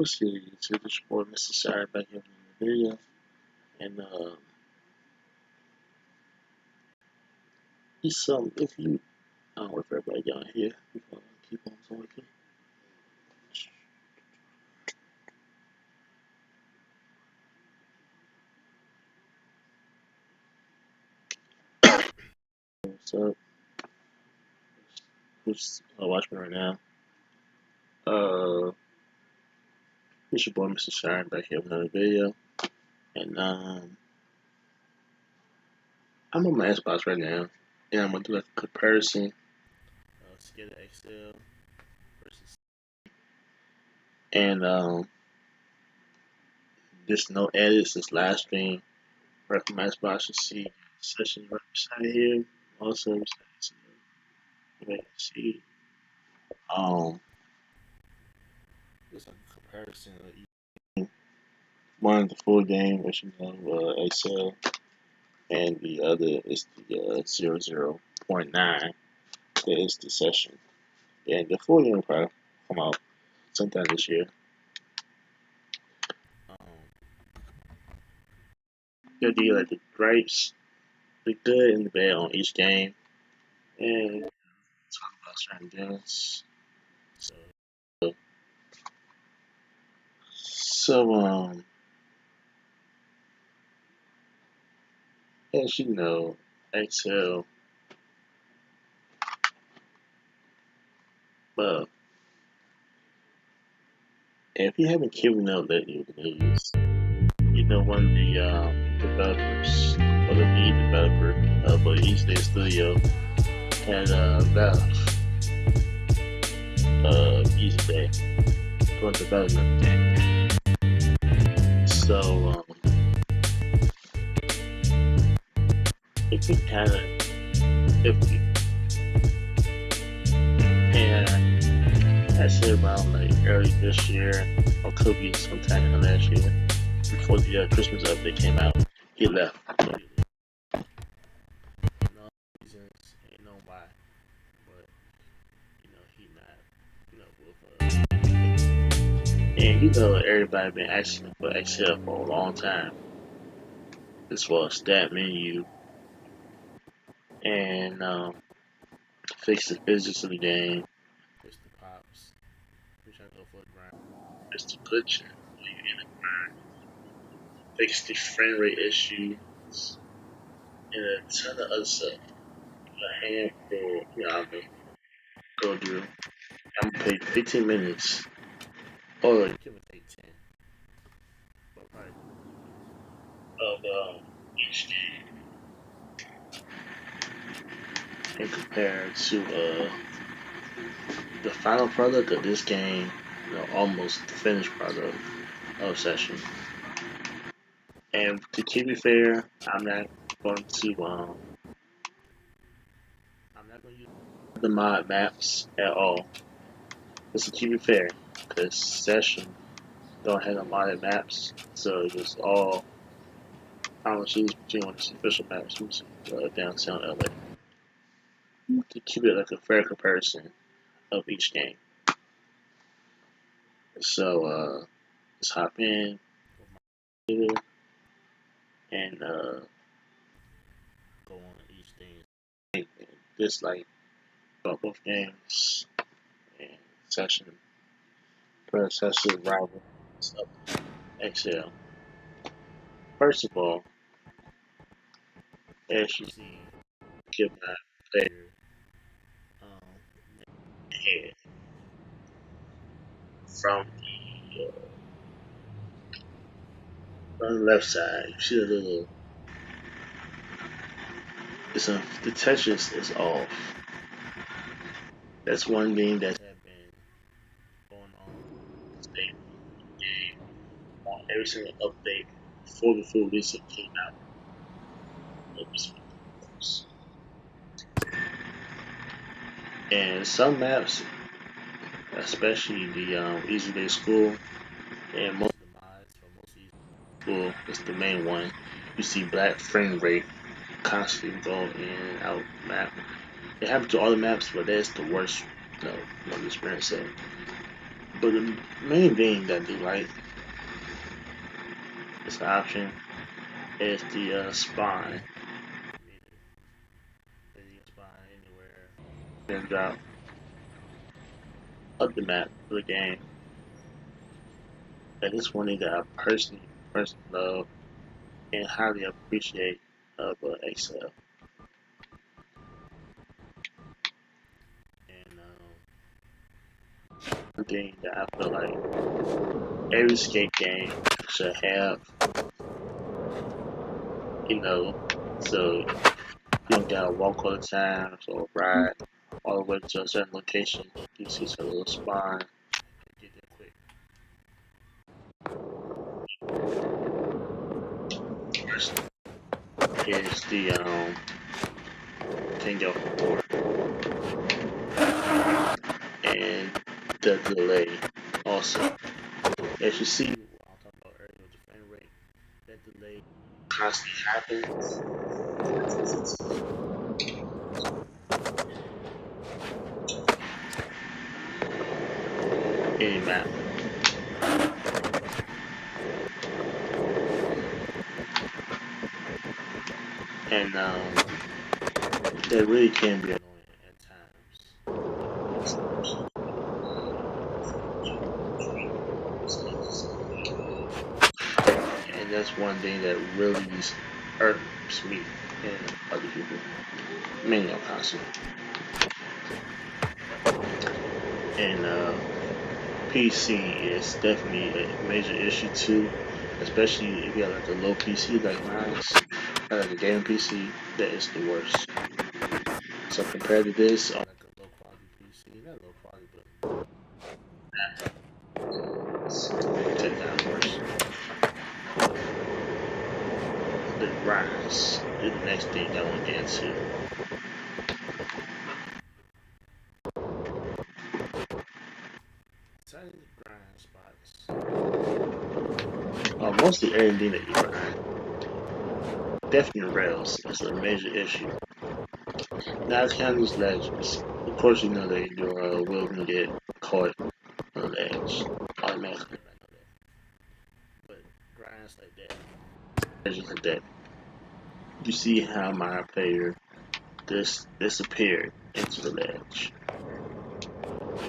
What's good? It's your boy, Mr. Sorry, back here in the video. And it's if you, I don't know if everybody got here. We're gonna keep on talking. So, who's watching right now? Uh, it's your boy, Mr. Sorry, back here with another video. And I'm on my Xbox right now, and I'm gonna do like a comparison of SKATER XL versus, and this no edits, this live stream right from my Xbox. You see the session right beside here. Also, you can see it's like a comparison of each. One the full game, which you know XL, and the other is the 0.9. That is the session, and the full game will probably come out sometime this year. You'll do like the gripes, the good and the bad on each game, and talk about certain things. So as you know, XL, well, if you haven't kept up lately with the news, you know one of the developers, or the lead developer of East Day Studio, had left Easy Day for development. So if we kind of, if we, and I said around like early this year, or could be sometime in last year, before the Christmas update came out, he left completely. No reasons, ain't know why, but you know he not, with and you know everybody been asking for XL for a long time, as well as stat menu and fix the physics of the game, fix the pops, we're trying to go for the grind, fix the glitching, fix the frame rate issues, and a ton of other stuff. A handful, you know, I'm gonna go through. I'm gonna take 15 minutes, or give or take 10, but right, of each game, and compare to the final product of this game, you know, almost the finished product of Session. And to keep it fair, I'm not going to use the mod maps at all. Just to keep it fair, because Session don't have the modded maps, so it's all I don't choose between the official maps from downtown LA. To keep it like a fair comparison of each game. So let's hop in and go on each thing. This like about both games and Session predecessor rival of XL. First of all, as you see, give my player head from the left side. You see a little. The Tetris is off. That's one game that had been going on state game on every single update before the full release came out. And some maps, especially the Easy Day School, and most of the mods for most Easy Day School is the main one. You see black frame rate constantly going in and out map. It happens to all the maps, but that's the worst, experience. So But the main thing that they like this option is the spine. The spine anywhere and drop up the map of the game. That is one thing that I personally love and highly appreciate of Excel. And one thing that I feel like every skate game should have, so you don't gotta walk all the time or ride all the way to a certain location. You see a little spine and get there quick. First is the Tango 4 and the delay also. As you see, what I was talking about earlier with the frame rate, that delay constantly happens. Any map. And that really can be annoying at times. And that's one thing that really irks me and other people, mainly on console. And PC is definitely a major issue too, especially if you have like a low PC like mine's, like a gaming PC, that is the worst. So compared to this, on like a low quality PC, not low quality, but 10 times worse. The rise is the next thing I want to get into. Tiny grind spots. Mostly everything that you grind. Definitely rails. That's a major issue. Now it's kind of these ledges. Of course, you know that your wheel can get caught on the edge automatically. I know that. But grinds like that, ledges like that. You see how my player just disappeared into the ledge.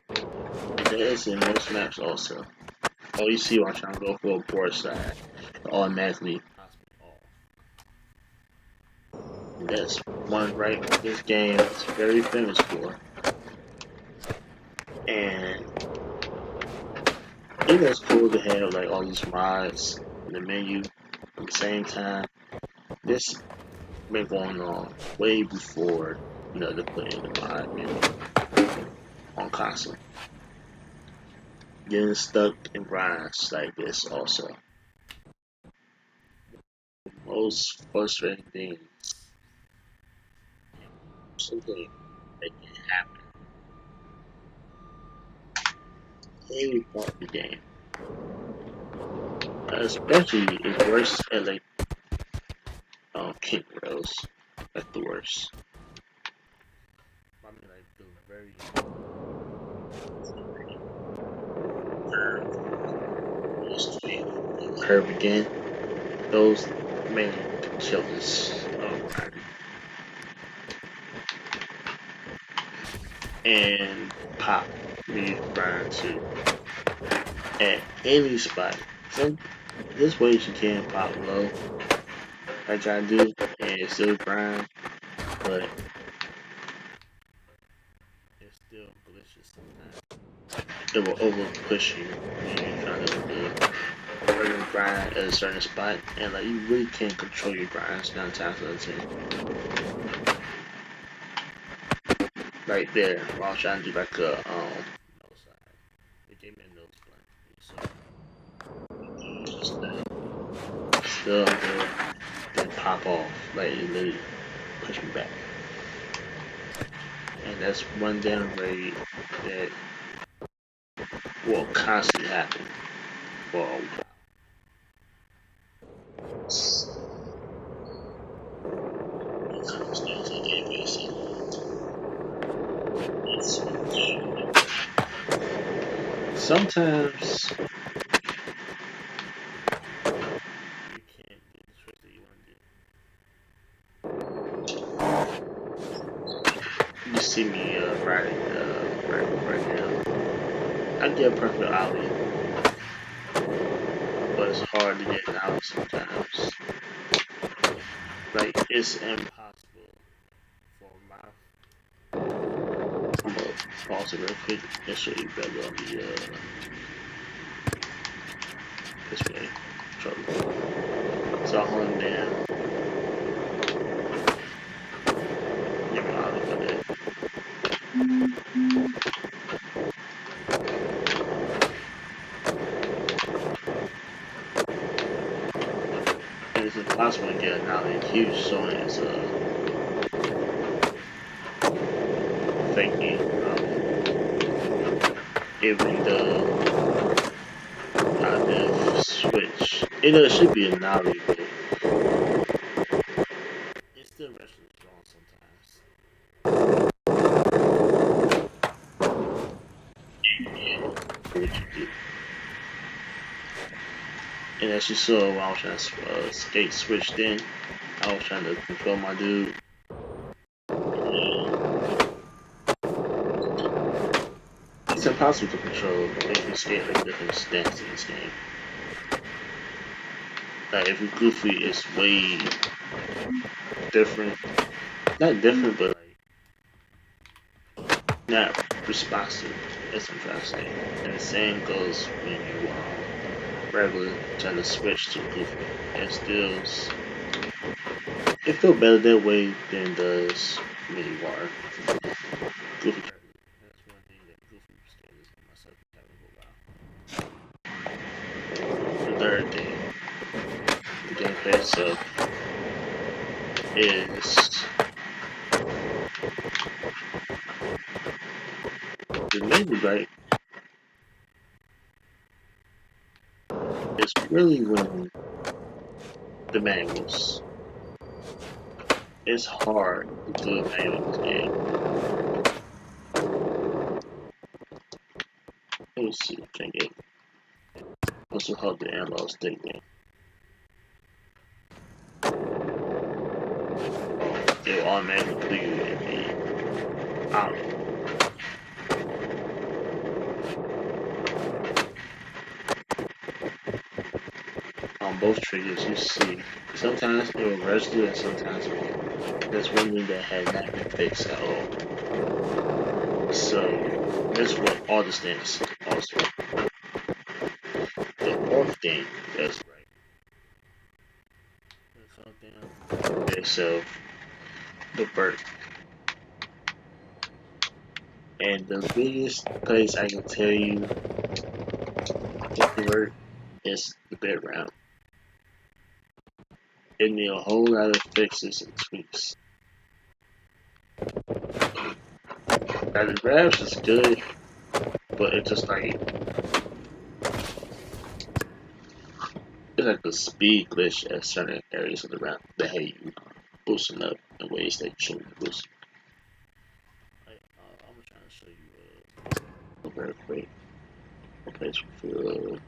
And that is in most maps also. Oh, you see when I'm trying to go for a board side, it automatically pops me off. And that's one right this game is very famous for. And it was cool to have like all these mods in the menu at the same time. This been going on way before the put in the mod menu on console. Getting stuck in grinds like this also. Most frustrating things. Something that can happen any part of the game. Especially it's worse at like kink rails. That's the worst. I mean like the very curve again. Those main killers. And pop me Brian too. At any spot. This way you can pop low like I do and still grind, but it's still glitches sometimes. It will over push you when you're trying to do a grind at a certain spot, and like you really can't control your grinds 9 times out of 10. Right there, while I was trying to do like a nose side, it gave me a nose blunt. So still good, then pop off, like it literally push me back. And that's one downgrade that will constantly happen for a while. sometimes you can't do the trick that you want to do. You see me riding right now. I get a perfect ollie, but it's hard to get an ollie sometimes. Like it's impossible for my. I'm gonna pause it real quick and show you better on the this way. Trouble. So I'll hold him down. Give me ollie for that. And it's impossible to get an ollie. Huge showing is faking even the switch. It should be an ollie, but it's still wrestling strong sometimes. What you do. And as you saw, when I was trying to skate switched in, I was trying to control my dude. It's impossible to control if you skate like different stance in this game. Like if you're goofy, it's way different. Not different, but like not responsive. That's what I'm trying to say. And the same goes when you regular trying to switch to goofy. It still it feels better that way than does when you are goofy. That's one thing that goofy skaters and myself having a while. The third thing, the gameplay itself is the main right. It's really when the manuals. It's hard to do a manual in this game. Let me see. Can I get also help the analog stick game. It will automatically put you in the on both triggers you see. Sometimes it will register and sometimes it won't. That's one thing that has not been fixed at all. So that's what all the stands also. The fourth thing that's right. Okay, so the bird. And the biggest place I can tell you the bird is the bed round. It need a whole lot of fixes and tweaks. Now the grabs is good, but it's just like it's like a speed glitch at certain areas of the round that have you boosting up in ways that you shouldn't be boosting. Like, I'm trying to show you very quick. A place for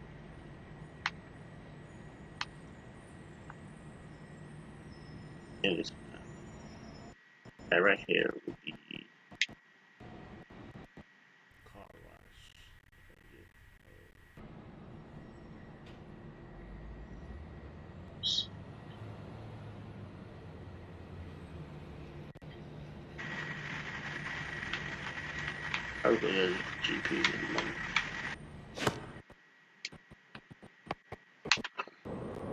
images. That right here would be car wash. I really have GP at the moment.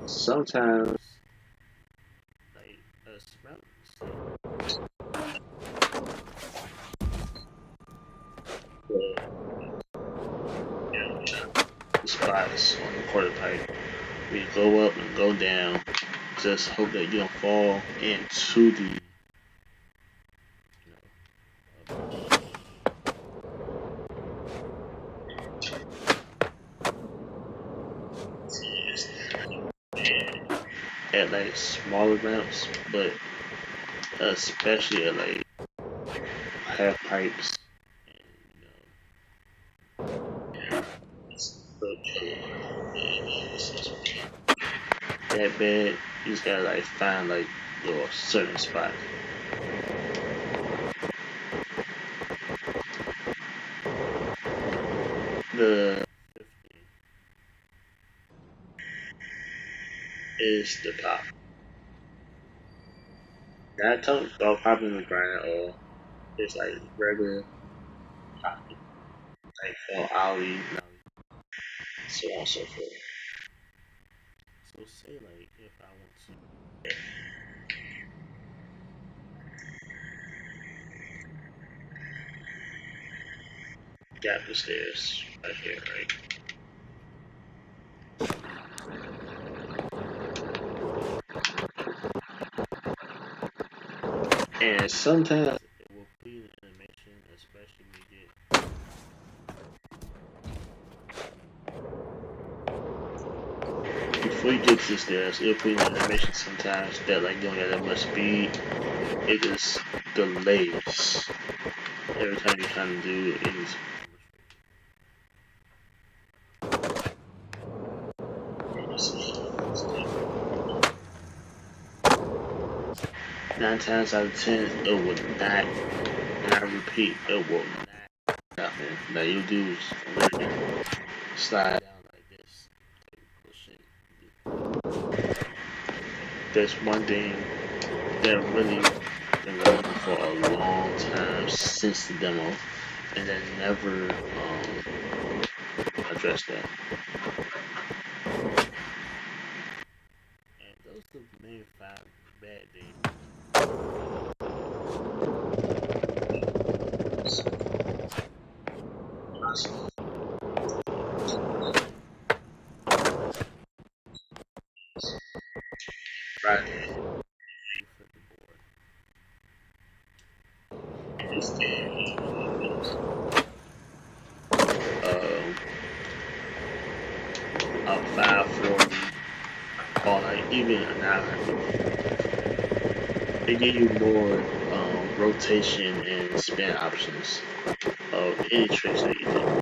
Sometimes, like, the spots on the quarter pipe, we go up and go down. Just hope that you don't fall into the at like smaller ramps, but especially at like half pipes. And, that bad. You just gotta like find like your certain spot. The is the pop. Not talking about popping in the grind or it's like regular popping, like for Ali, so on and so forth. So say like if I want to gap the stairs right here, right? And sometimes it will be the animation, especially when you get before you get to the stairs, it'll put in animation sometimes that like you don't have that much speed. It just delays every time you're trying to do any. 9 times out of 10, it will not, and I repeat, it will not happen. Now you do is really slide down like this. That's one thing that really been going for a long time since the demo, and then never addressed that. And those are the main 5 bad days. Right. This game, a 540 or like even a 900. They give you more rotation and spin options of any tricks that you do. And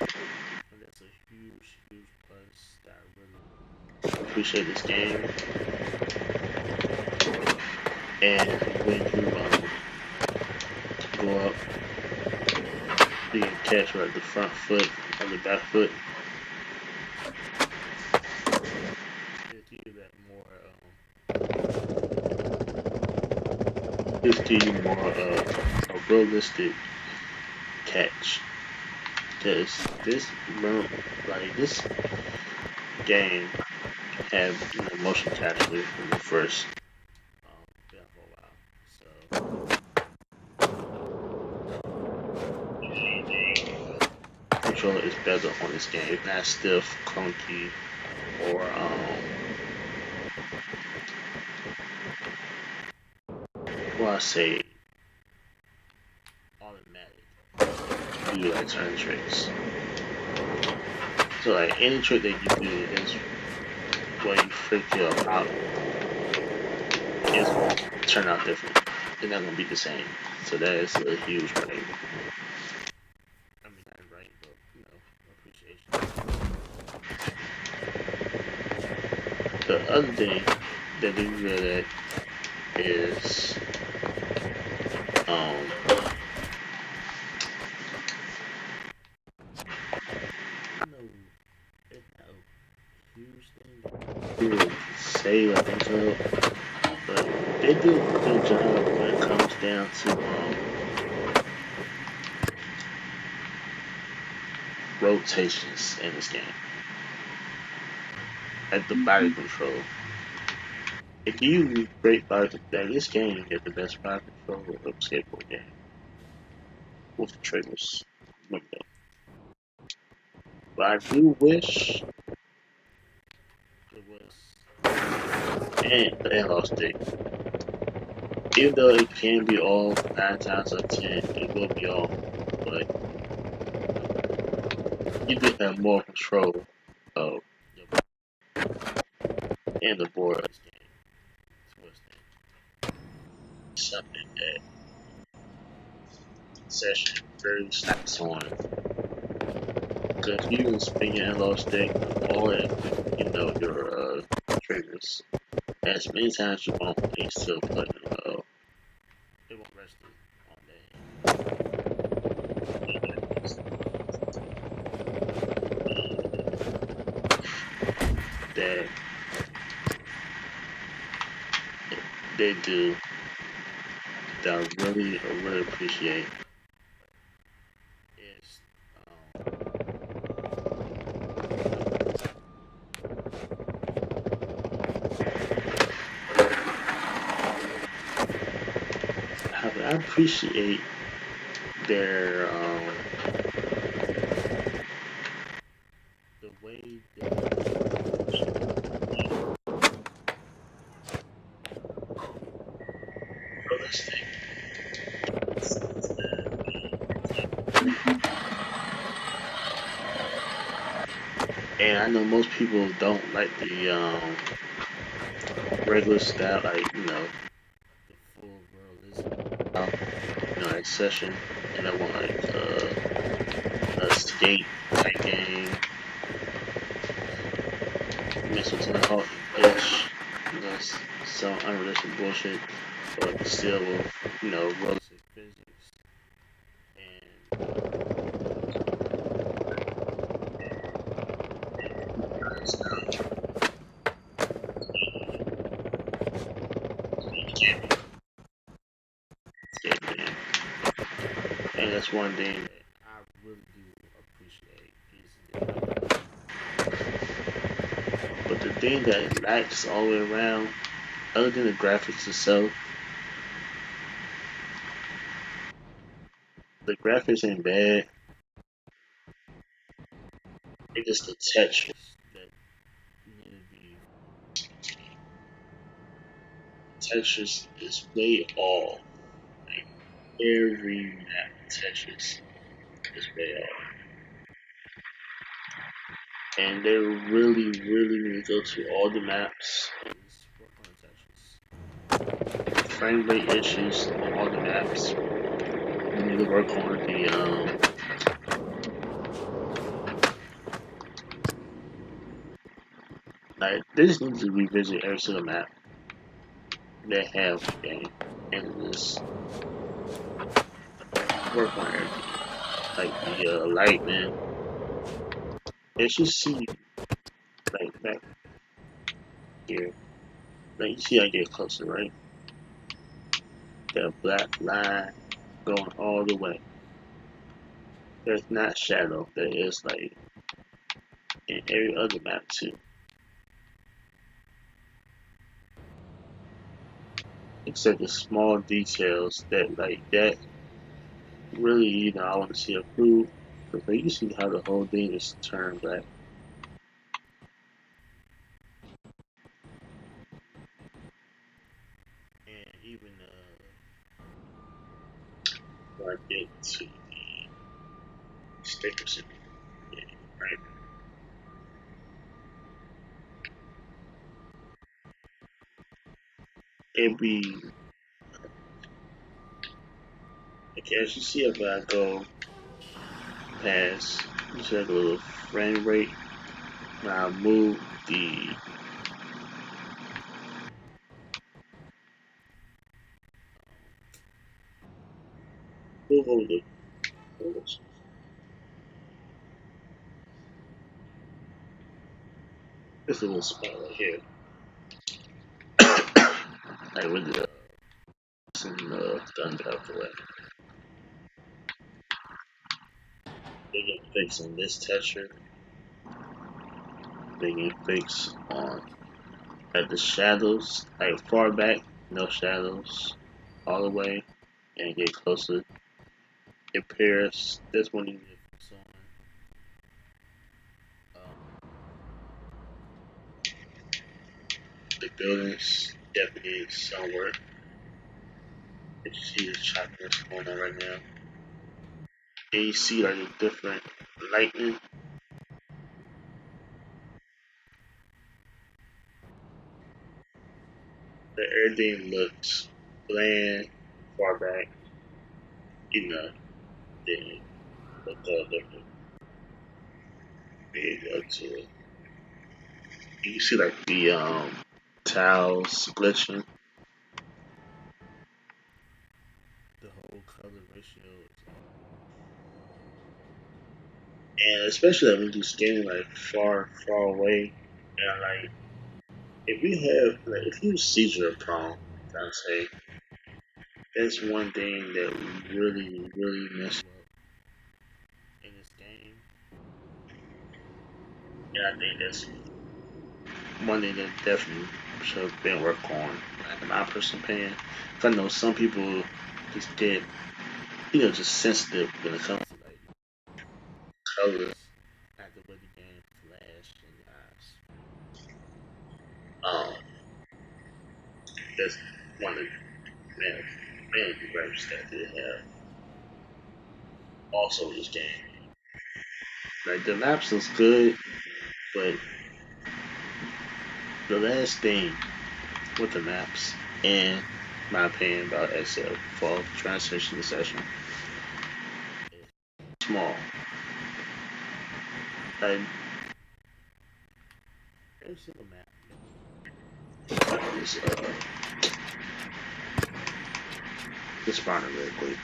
that's a huge, huge plus that I really appreciate this game. And when you go up, you can catch right the front foot or the back foot. Just give you more a realistic catch. Because this game had motion capture when it first been for a while. So controller is better on this game. It's not stiff, clunky, or well, I say automatic. You do like certain tricks. So like any trick that you do is when you freak your out, it's gonna turn out different. It's not gonna be the same. So that is a huge right. I mean not right, but appreciation. The other thing that they really is people say like intro, but they do a good job when it comes down to rotations in this game. Like the body control. If you great body control, this game is the best body control of a skateboard game. With the triggers. But I do wish it was an analog stick. Even though it can be off 9 times out of 10, it will be off. But you do have more control of and the board of this game. Something that session very snaps on. So if you even spin your analog stick or your triggers as many times as you want, it's still playing it won't rest it on that they do that I really appreciate is I appreciate their the way realistic. And I know most people don't like the regular style, like the full realism, like session, and I want like a skate type game, mix with Tony Hawk ish, some unrealistic bullshit, but still with realistic physics and skate game. And that's one thing that I really do appreciate but the thing that lacks all the way around, other than the graphics itself, the graphics ain't bad. It's just the textures that need to be. Textures is way off. Like every map textures is way off. And they really need to go to all the maps and work on the textures. Frame rate issues on all the maps. We need to work on like they just need to revisit every single map they have the game and just work on everything. Like the lightning. As you see like back here. Like you see I get closer, right? That black line going all the way. There's not shadow. There is like in every other map too. Except the small details that like that really I want to see improved. Because like, you see how the whole thing is turned back. And even when I get to the stickers, right? It'd be like as you see if I go past, you see like a little frame rate. When I move over the this little spot right here. Like with the some guns out the way. They get fixed on this texture. They get fixed on at the shadows, like far back, no shadows, all the way, and get closer. It pairs. This one you need to fix on the buildings. Definitely needs some work. As you see the choppiness going on right now, and you see like a different lightning. That everything looks bland, far back. You know, then look all different. into it. You can see like the tiles glitching. The whole color ratio is and especially like when you scanning like far away and like if you have like if you seizure a prompt, I say that's one thing that really messed up in this game. And I think that's one thing that definitely should have been worked on, in my personal opinion. 'Cause I know some people just get, just sensitive when it comes to like colors after what the game flash in the eyes. That's one of the main gripes that they have also in this game. Like the maps looks good, but the last thing with the maps, in my opinion about XL for transition session, is small. Like every single map. Is, just find it real quick.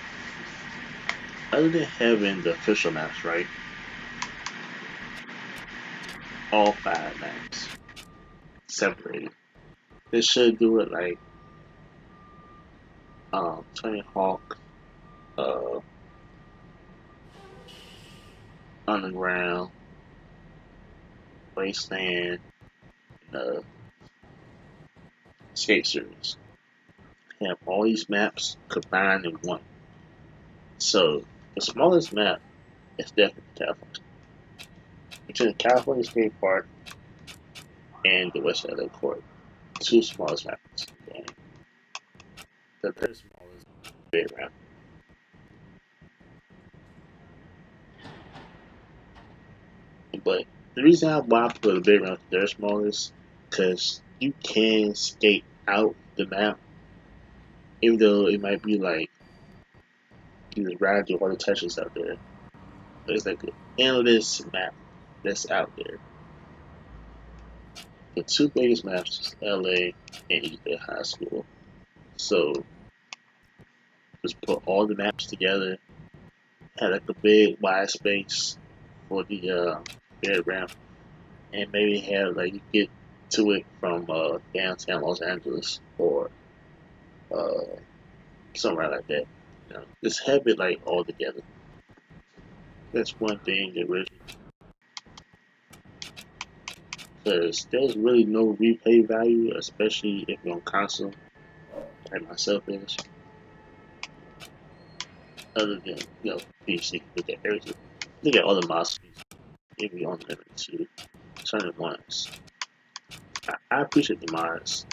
Other than having the official maps, right? All 5 maps separated. They should do it like Tony Hawk, uh, Underground, Wasteland, and Skate Series. Have all these maps combined in one. So the smallest map is definitely California. Between the California Skate Park and the West LA Court, two smallest maps in the game. The third smallest big ramp. But the reason why I put a big ramp there smallest, because you can skate out the map, even though it might be like you just ride through all the touches out there. There's like an endless map that's out there. The two biggest maps is LA and East Bay High School. So just put all the maps together, had like a big wide space for the bed ramp, and maybe have like you get to it from downtown Los Angeles or uh, somewhere like that. Just have it like all together. That's one thing that really, because there's really no replay value, especially if you're on console, like myself is, other than PC. Look at everything. Look at all the mods. If you on limit to certain ones, I appreciate the mods,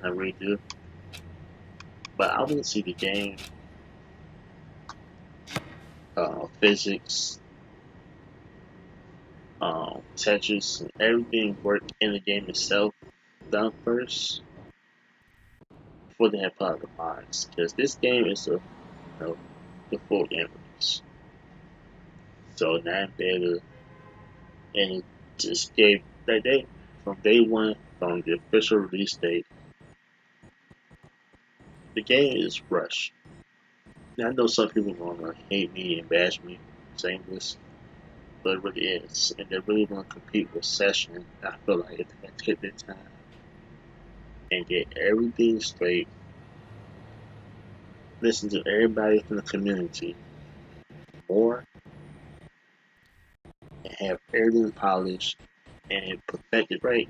I really do. But I want to see the game, physics, Tetris, and everything work in the game itself done first before they have put out the mods. Because this game is the full game release. So not beta, and it just gave that day from day one, from the official release date. The game is rushed. Now, I know some people are gonna hate me and bash me saying this, but it really is, and they really want to compete with Session. I feel like if they take their time and get everything straight, listen to everybody from the community more, and have everything polished and perfected right,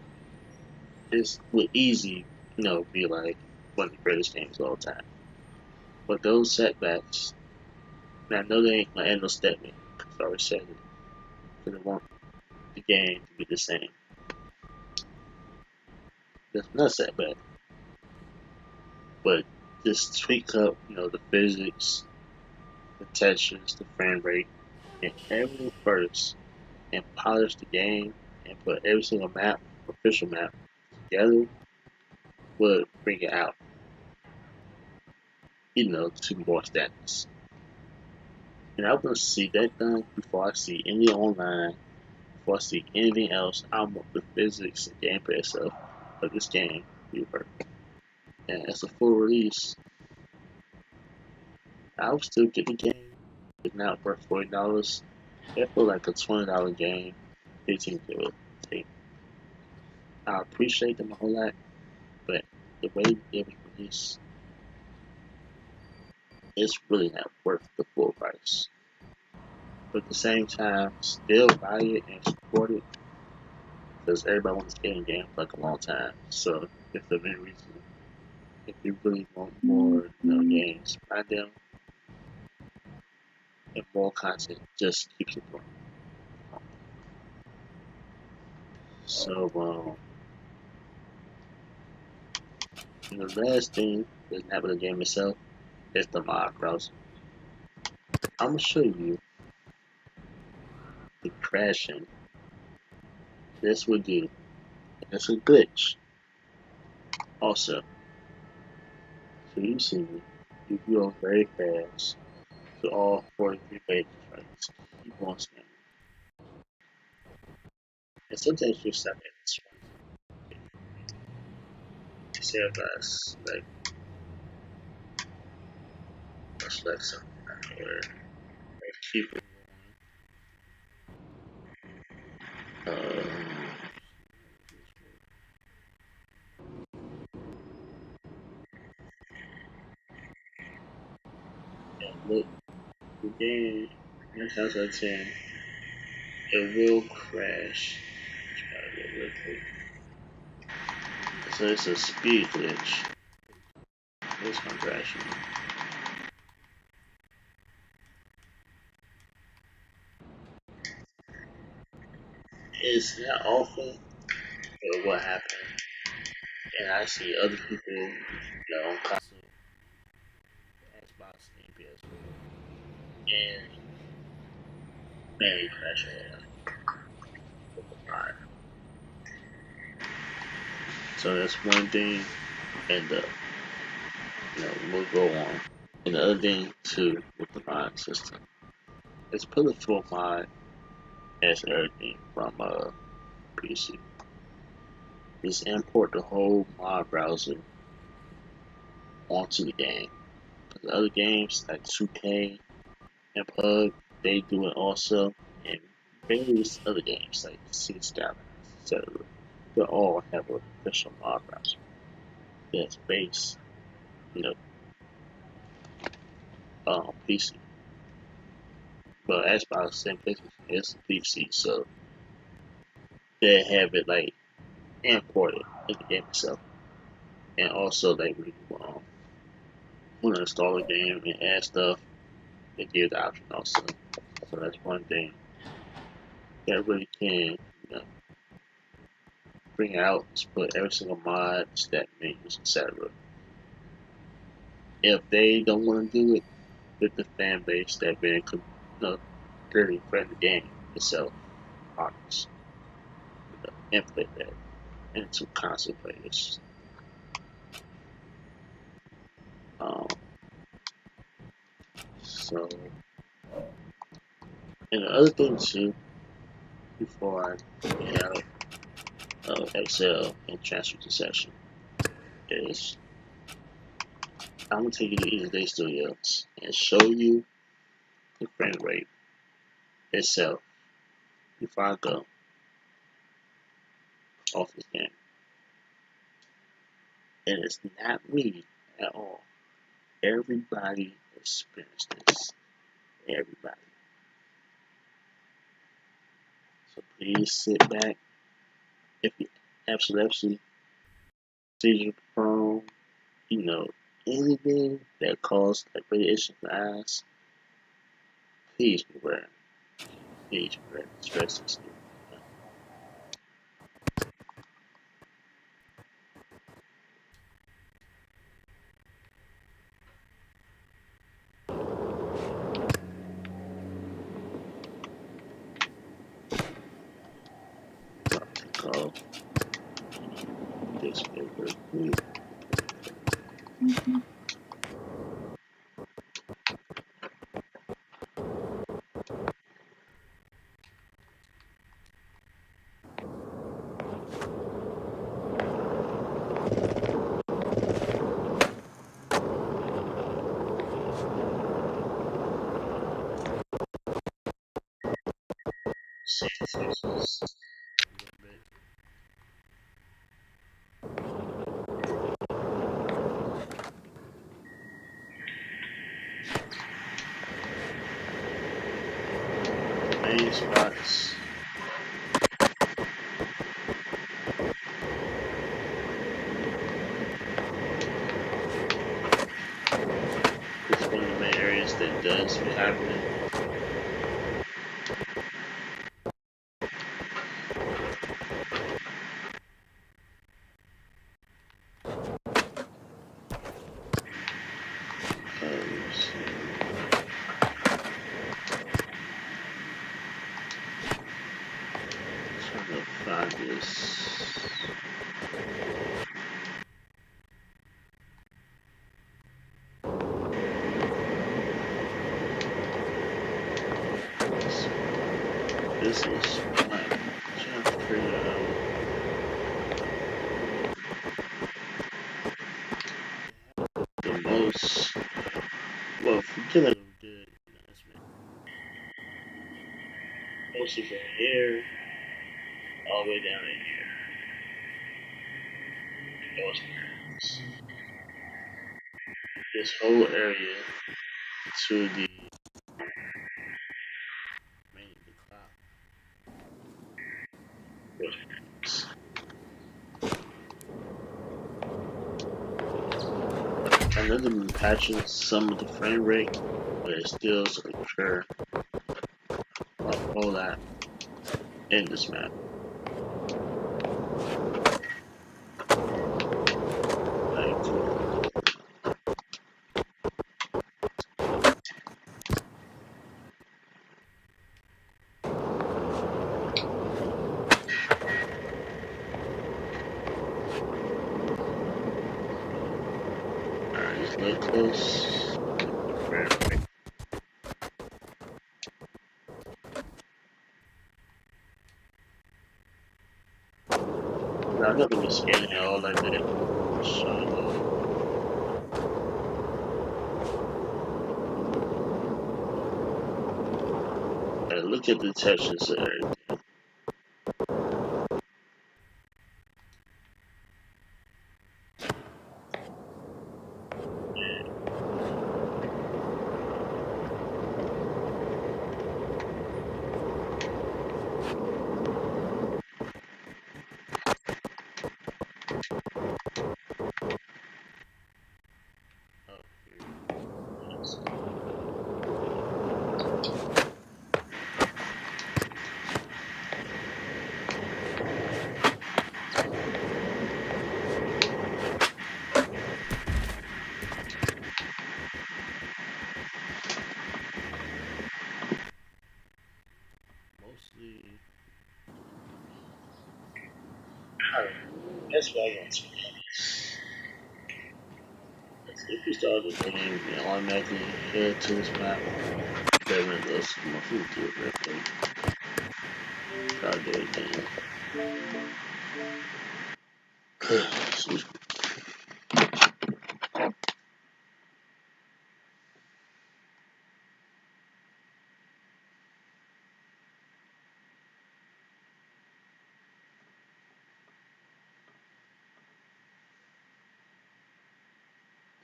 this would easy, be like one of the greatest games of all time. But those setbacks, and I know they ain't gonna end no statement, because I already said it, because they want the game to be the same. There's no setback, but just tweak up, the physics, the textures, the frame rate, and everything first, and polish the game, and put every single map, official map, together, would bring it out, to more standards. And I want to see that done before I see any online before I see anything else, I want the physics and gameplay itself of this game to be perfect. And as a full release, I would still get the game. It's not worth $40. It feels like a $20 game. 15 to take. I appreciate them a whole lot, but the way it was released, it's really not worth the full price. But at the same time, still buy it and support it because everybody wants to skate game for like a long time. So if for any reason, if you really want more games, buy them and more content. Just keep supporting. So the last thing that's not with the game itself is the mod browser. I'm gonna show you the crashing this would do. It's a glitch. Also, so you see me, you go very fast to all 43 pages, right? Just keep on scanning. And sometimes you stop at this one. Say us, like, select something or keep it and look, the game, 9 times out of 10, it will crash. Try to get real quick. So it's a speed glitch. It's gonna crash you. It's not often, but what happened, and I see other people, on console, Xbox, and PS4, and man, they crash all the time. So that's one thing, and we'll go on. And the other thing too with the mod system, it's put a full mod as everything from PC. Just import the whole mod browser onto the game. The other games like 2K and Pug, they do it also, and various other games like City Skylines, etc. They all have an official mod browser that's based, you know, PC. But Xbox same PlayStation is PC, so they have it like imported in the game itself. And also, like, when you want to install a game and add stuff, they give the option also. So that's one thing that really can, know, bring out, put every single mod, stat menus, etc. If they don't want to do it with the fan base that been, clearly friend the game itself, obviously, implement that into console players. Um, so, and the other thing too, before I get out of Excel and transfer to session, is I'm gonna take you to Easy Day Studios and show you the frame rate itself before I go off this game. And it's not me at all. Everybody experienced this. Everybody. So please sit back. If you absolutely seizure prone, anything that causes like radiation in the eyes, please beware. Please beware. Stress is new. Call this paper. safety features a little bit. Main spots. This is one of the main areas that does be happening. Trying to find this. This is fine. Trying to figure out the most. Well, if we get a good investment, mostly from here all the way down in here. Those this whole area to the main clock. I know they've been patching some of the frame rate, but it still occur a whole lot in this map. Alright, just look close. I'm not gonna be scanning it all like that. Look at the textures and everything. That's why I want to. If you start the game and automatically head to this map, then it goes to my food to it real quick. Try to do everything. Excuse me.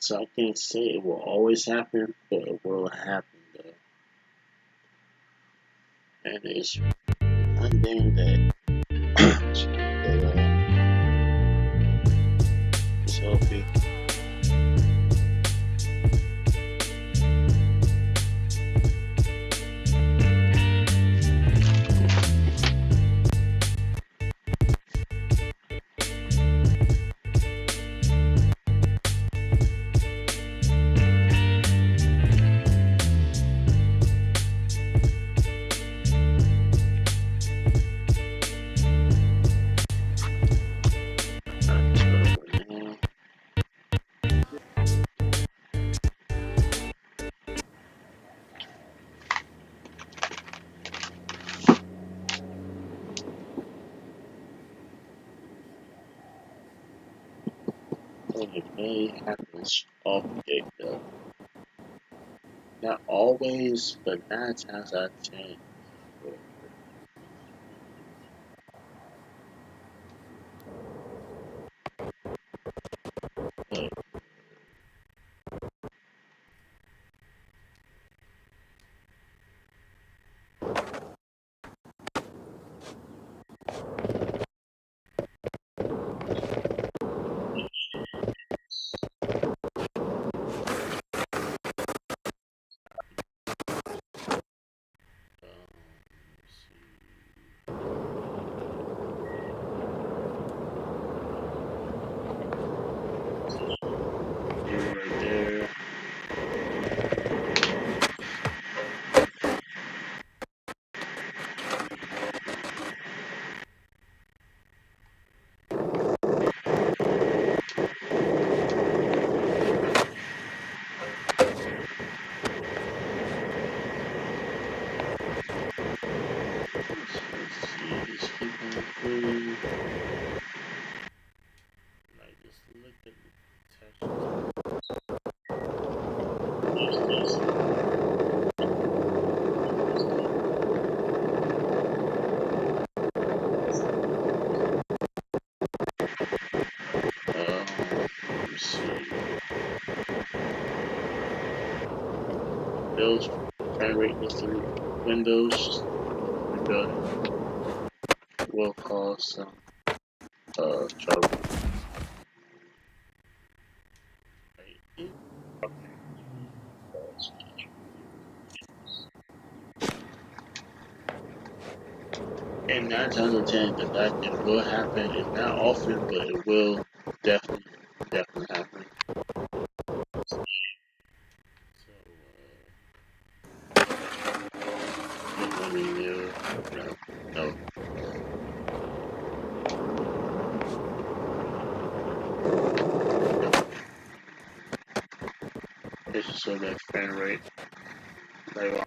So I can't say it will always happen, but it will happen though. And it's one thing that is healthy. It may happens off the gate though. Not always, but 9 times out of 10. Let me see. Build frame rate history windows. Rebuilding will cause some trouble. And 9 times out of 10, it will happen. It's not often, but it will definitely, definitely happen. When you knew, no. It's just so that frame rate, like,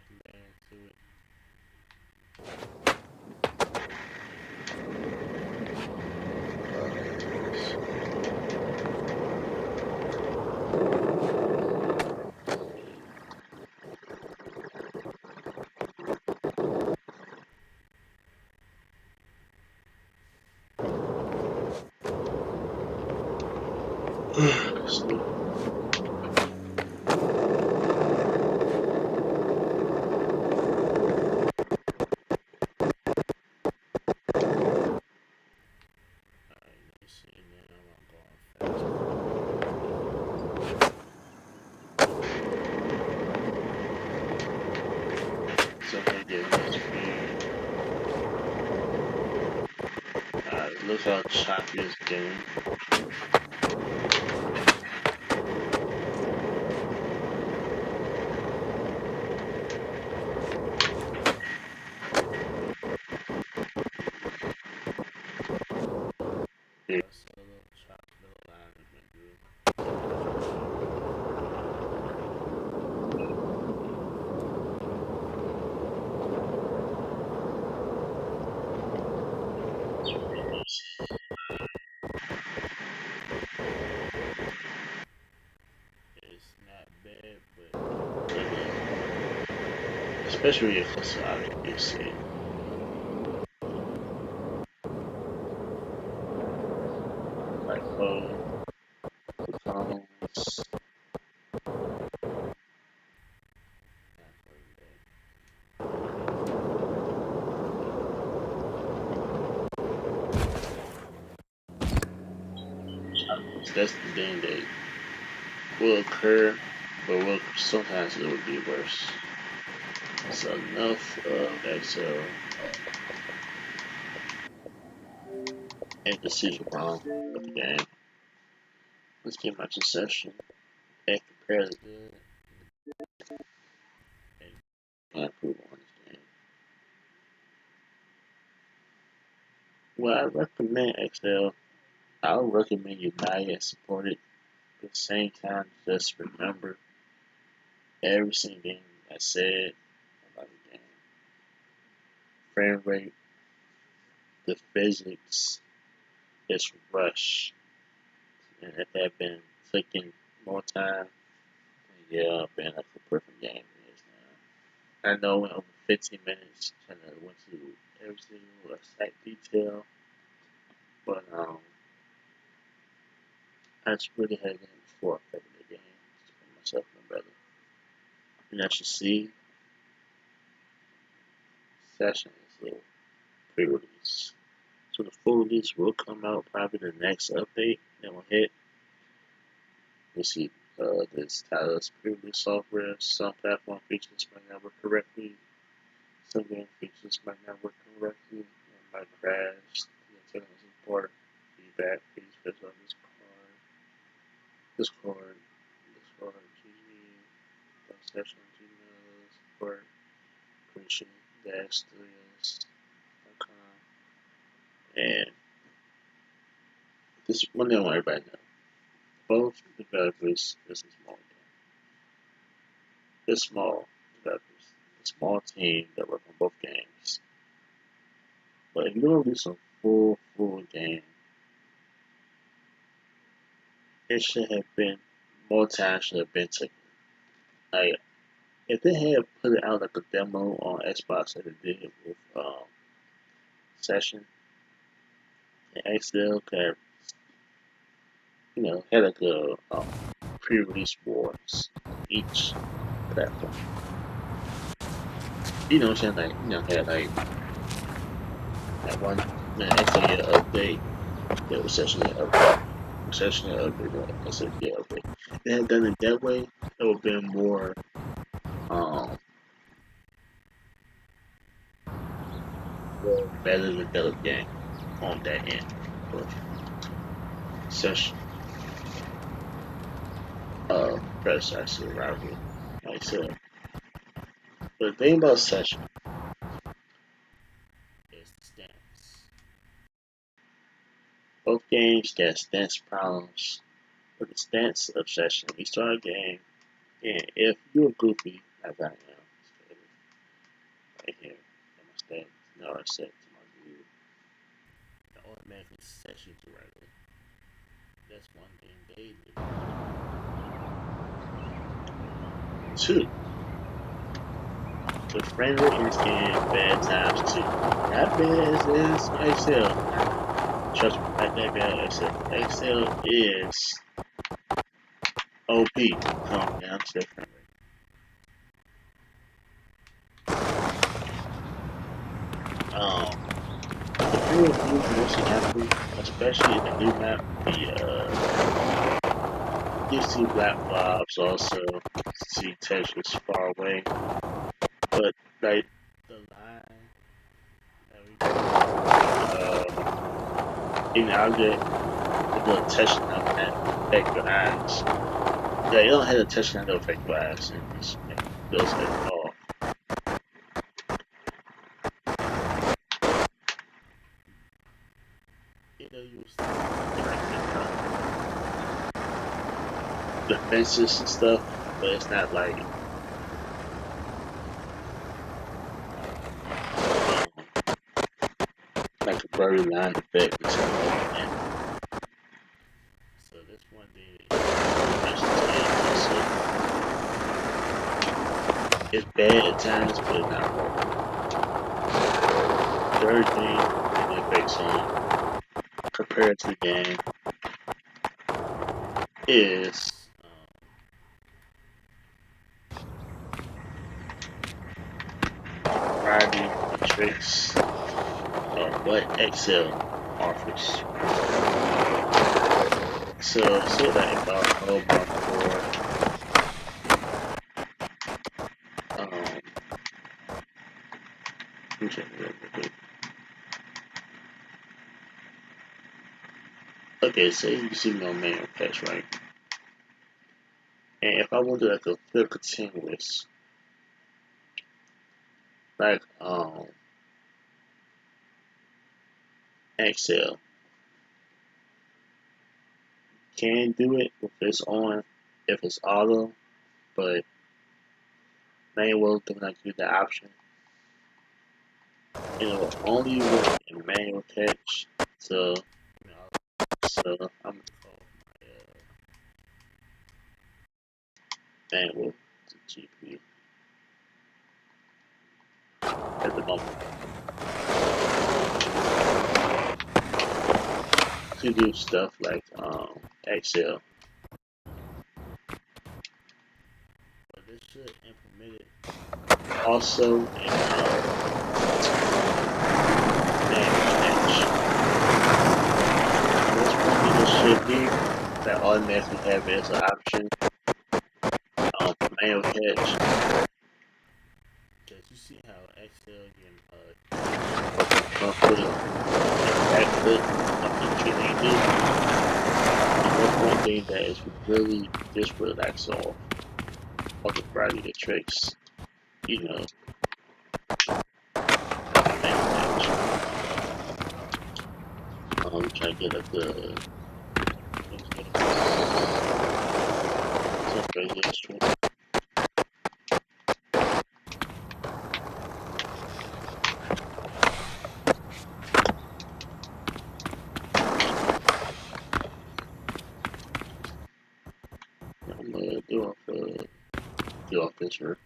so, so they get this speed. Look how choppy it's getting. Yeah. It's not bad, but especially if it's out of PC. Like phones. That's the thing that will occur, but will sometimes it will be worse. So enough of Excel and the decision wrong of the game. Let's get my concession and compare the good and improve on this game. Well, I recommend Excel. I would recommend you buy it and support it. At the same time, just remember every single thing I said about the game. Frame rate, the physics, it's rush. And if that had been taking more time, yeah, been like a perfect game it is now. I know in over 15 minutes, kind of went to every single slight detail, but I just really had it before I played the game. Just put myself in the brother. And as you see, session is a pre-release. So the full release will come out probably the next update that will hit. You see, this title's pre-release software. Some platform features might not work correctly. Some game features might not work correctly. It might crash. The technical support feedback. Please visit on Discord, GG, session, Gmail, support, creation, studios.com. And this one thing I want everybody to know. Both developers is a small game. It's small developers. A small team that work on both games. But if you don't do some full game, it should have been more time should have been taken. Like if they had put it out like a demo on Xbox like they did with Session and XL could have, had like a pre-release wars on each platform. You know what I'm saying? Like had like that one XL update that was Session update. Session update or XL update. If they had done it that way, it would have been um more better developed game on that end. But Session predecessor rival, like I said. But the thing about Session is the stance. Both games got stance problems. But the stance of Session, you start a game, and if you're goofy, like I am, right here, and my stance now are set to my view, it automatically sets you to regular. That's one thing they did. Two, the frame rate in this game bad times too. Not bad as is XL. Trust me, not that bad as XL. XL is OP. Calm down to the frame rate. The frame rate is mostly happy, especially in the new map. You see black blobs also, see textures far away, but like the line that I'll get a little touchdown that affect your eyes. Yeah, you don't have a touchdown that affect your eyes, and just feels like oh. You the fences and stuff, but it's not like a blurry line effect or something like that. So that's one thing it's bad at times, but not horrible. Third thing that it affects on compared to the game is variety of tricks of what XL offers. So say that if I hold my board, okay, say you see me on manual patch, right? And if I want to do like a flip continuous, like XL can do it if it's on, if it's auto, but manual do not give the option. It will only work in manual catch. So I'm gonna call my manual to GPU at the moment to do stuff like XL. But this should implement it also in this one thing should be that automatically have it as an option for manual catch. Because you see how XL can put it backflip up the tree they do. And that's one thing that is really just relax off the variety of the tricks, manual catch. I'm trying to get a good stream. this real quick.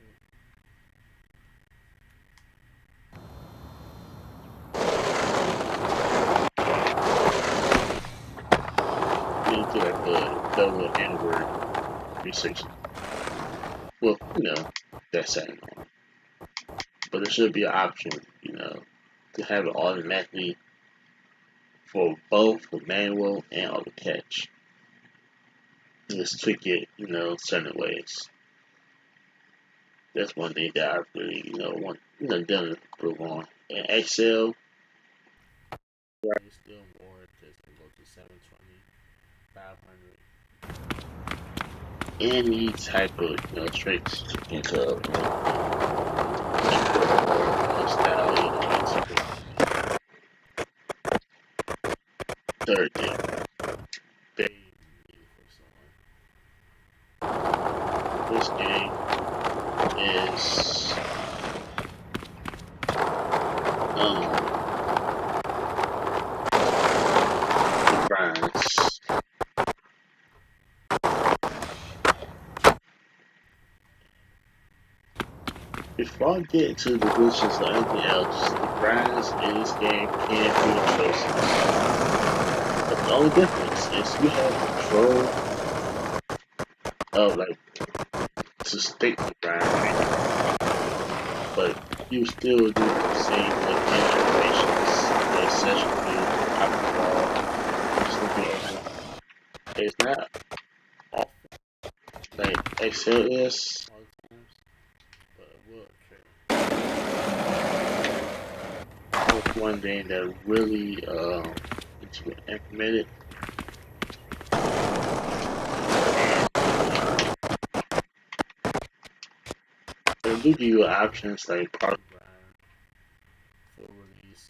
You do like the double N-word 360. Well, that's saying on. But there should be an option, to have it automatically for both the manual and auto catch. Just tweak it, certain ways. That's one thing that I really, want, them to improve on. And Excel, still more, just go to 720, 500. Any type of, tricks into, style, third thing, very needed for someone. This game is grinds. Before I get into the glitches or anything else, the grinds in this game can be choices. But the only difference is you have control of to stick the grind, but you still do the same animations, like session view, alcohol, it's not awful like Excel is all the times, but it will occur. That's one thing that really needs to be implemented. They do give you options like product grind, full release,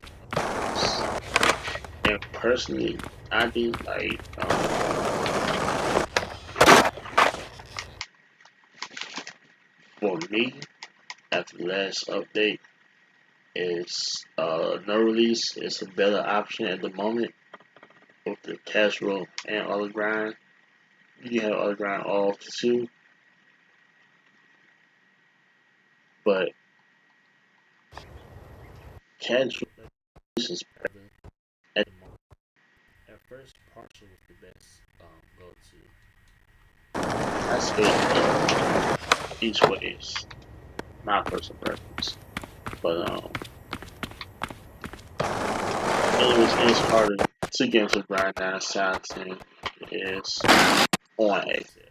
and personally, I think for me, after the last update, is no release is a better option at the moment with the casual and auto grind. You can have auto grind off too, but casual is better at the moment. At first, partial was the best go-to. I skate each way is my personal preference, but it's harder to get into grind down south than it is on Excel.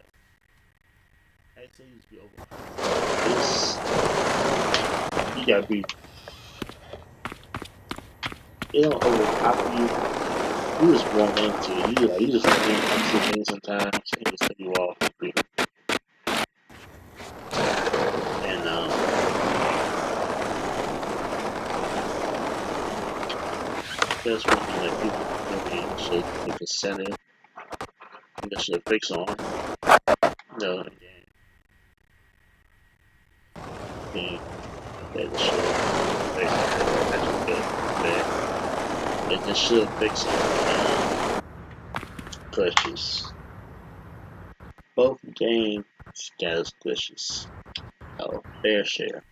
Excel used to be over. You gotta be. It don't overpower you. You just walk into it. You just let me come to things sometimes and just take you off. And that's one thing that people really should consider. They should fix on. Again, being that should fix that they should fix on glitches. Both games has glitches. Fair share.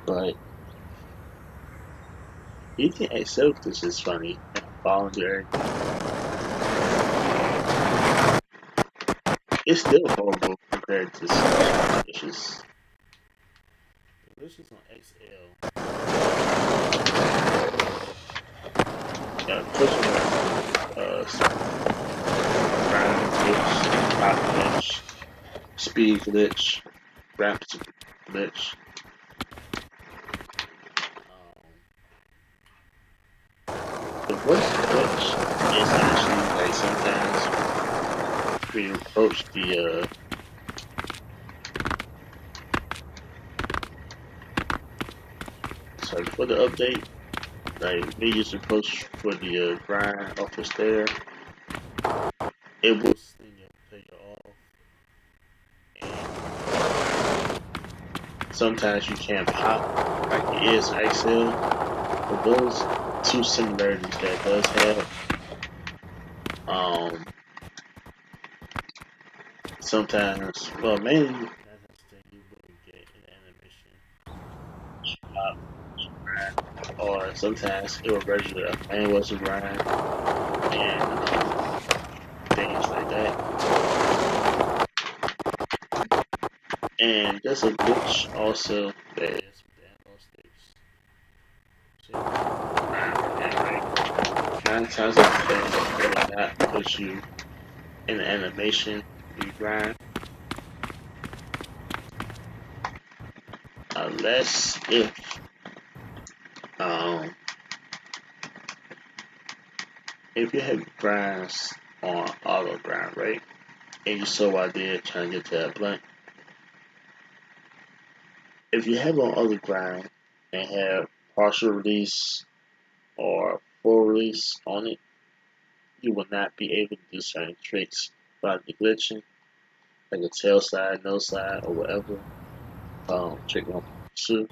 But you can accept this is funny and voluntary. It's still horrible compared to some glitches. The glitches on XL. Grind glitch, pop glitch, speed glitch, ramp glitch. The worst glitch is actually sometimes we approach the for the update, we just approach for the grind off the stair, it will sting your player off. And sometimes you can't pop like it is Excel, but those two similarities that it does have, sometimes, well, mainly, that's the thing you wouldn't get in animation. Or sometimes it will register a fan was a grind and things like that. And there's a glitch also that is with the analog sticks. So, right. 9 times out of 10, it will not put you in the animation you grind unless um if you have grinds on auto grind, right? And you saw what I did trying to get to that blunt. If you have on auto grind and have partial release or full release on it, you will not be able to do certain tricks by the glitching, like a tail slide, no slide, or whatever. Trick 1.2.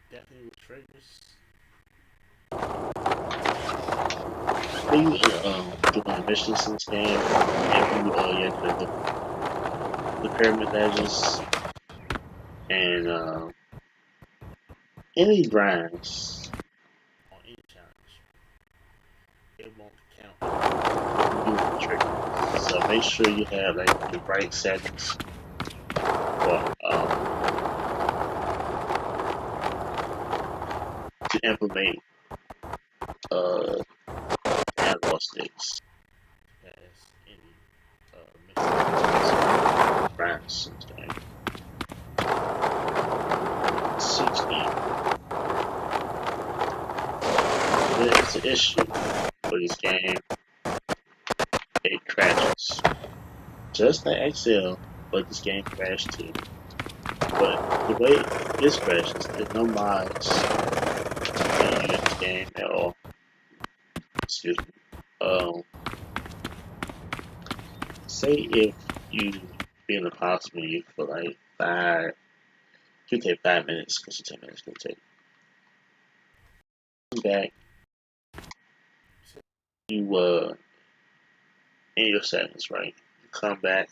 Definitely with triggers. When you doing missions in this game, and you yeah, the pyramid edges and any grinds on any challenge, it won't count. You do triggers. So make sure you have like the right settings for to implement uh analog sticks as any grinds in this game. 16. It's an issue for this game. It crashes. Just like Excel, but this game crashed too. But the way this crashes, there's no mods in this game at all. Excuse me. Say if you be in the hospital for like you take 5 minutes because 10 minutes can take. Back, you in your settings, right? You come back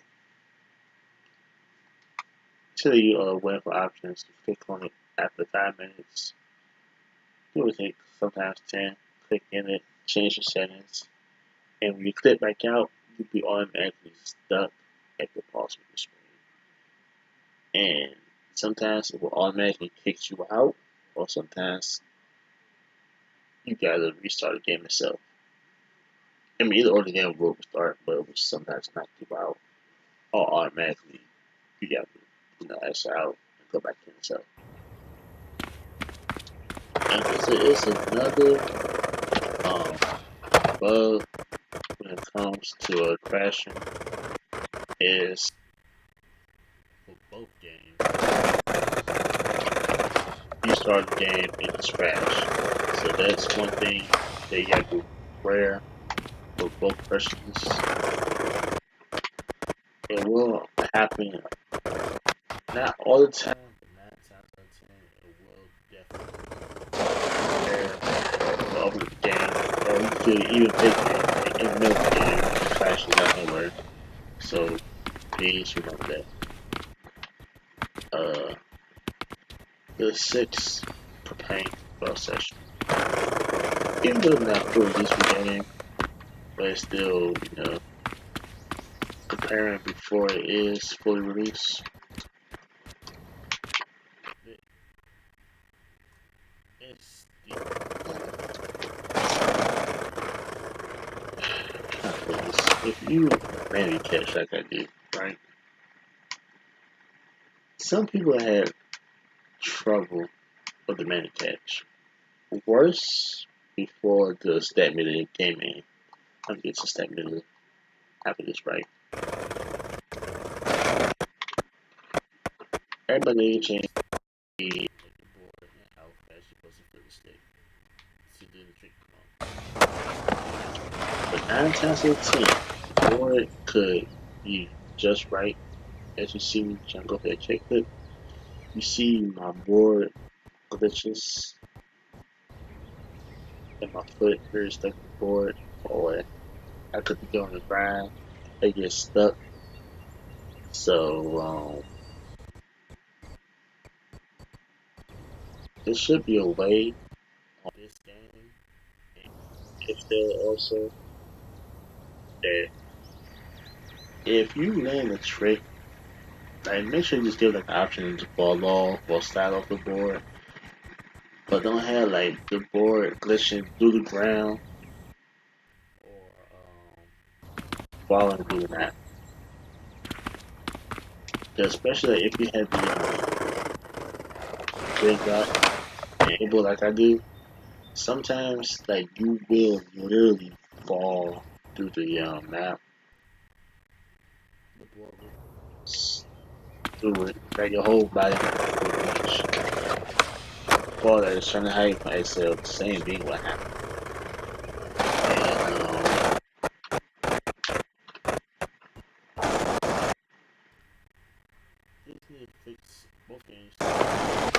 till you wait for options. You click on it after 5 minutes. It will take sometimes 10. Click in it, change your settings, and when you click back out, you'll be automatically stuck at the pause menu screen. And sometimes it will automatically kick you out, or sometimes you gotta restart the game itself. I mean, either or the game will restart, but it will sometimes knock you out, or automatically you got to, exit out and go back in itself. And it's another bug when it comes to crashing is for both games. You start the game and it's crash. So that's one thing that you have to wear for both versions. It will happen not all the time, but 9 times out of 10 it will definitely over the game. Or you could even take it in the middle of the game and crash it out nowhere. So please remember that. The 6 preparing for a session. Even though not for release for the game, but it's still, preparing before it is fully released. It's if you maybe catch like I did, right? Some people had trouble with the mana catch. Worse before the stat meter came in. I'm getting to stat meter after this, right? Everybody need to change the board and how fast you're supposed to flip the stick. To do the trick But 9 times out of 10, the board could be just right. As you see me trying to go for that check flip, you see my board glitches and my foot very stuck to the board or I couldn't get on the ground. They get stuck. So there should be a way on this game, if there also that if you land a trick, like make sure you just give like the option to fall off or slide off the board, but don't have like the board glitching through the ground or falling through the map. Especially if you have the big dot enabled like I do, sometimes like you will literally fall through the map, the board will through it, like your whole body will reach. Fall that is trying to hide from Excel, the same thing what happened. And this need to fix both games.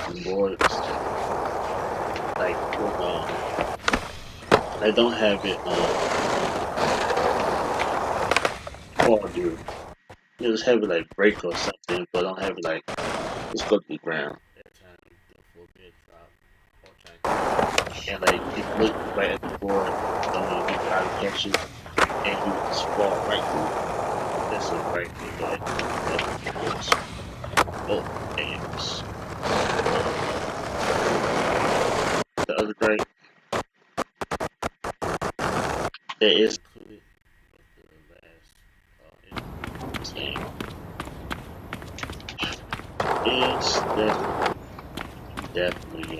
The boards, like they don't have it fall through. You just have it like break or something, but don't have it like just go to the ground. Every time you do a full bed drop or try and like if you look right at the board, don't even get try to catch it, and you just fall right through. That's a right thing, like both games. The other great that is included with the last game is definitely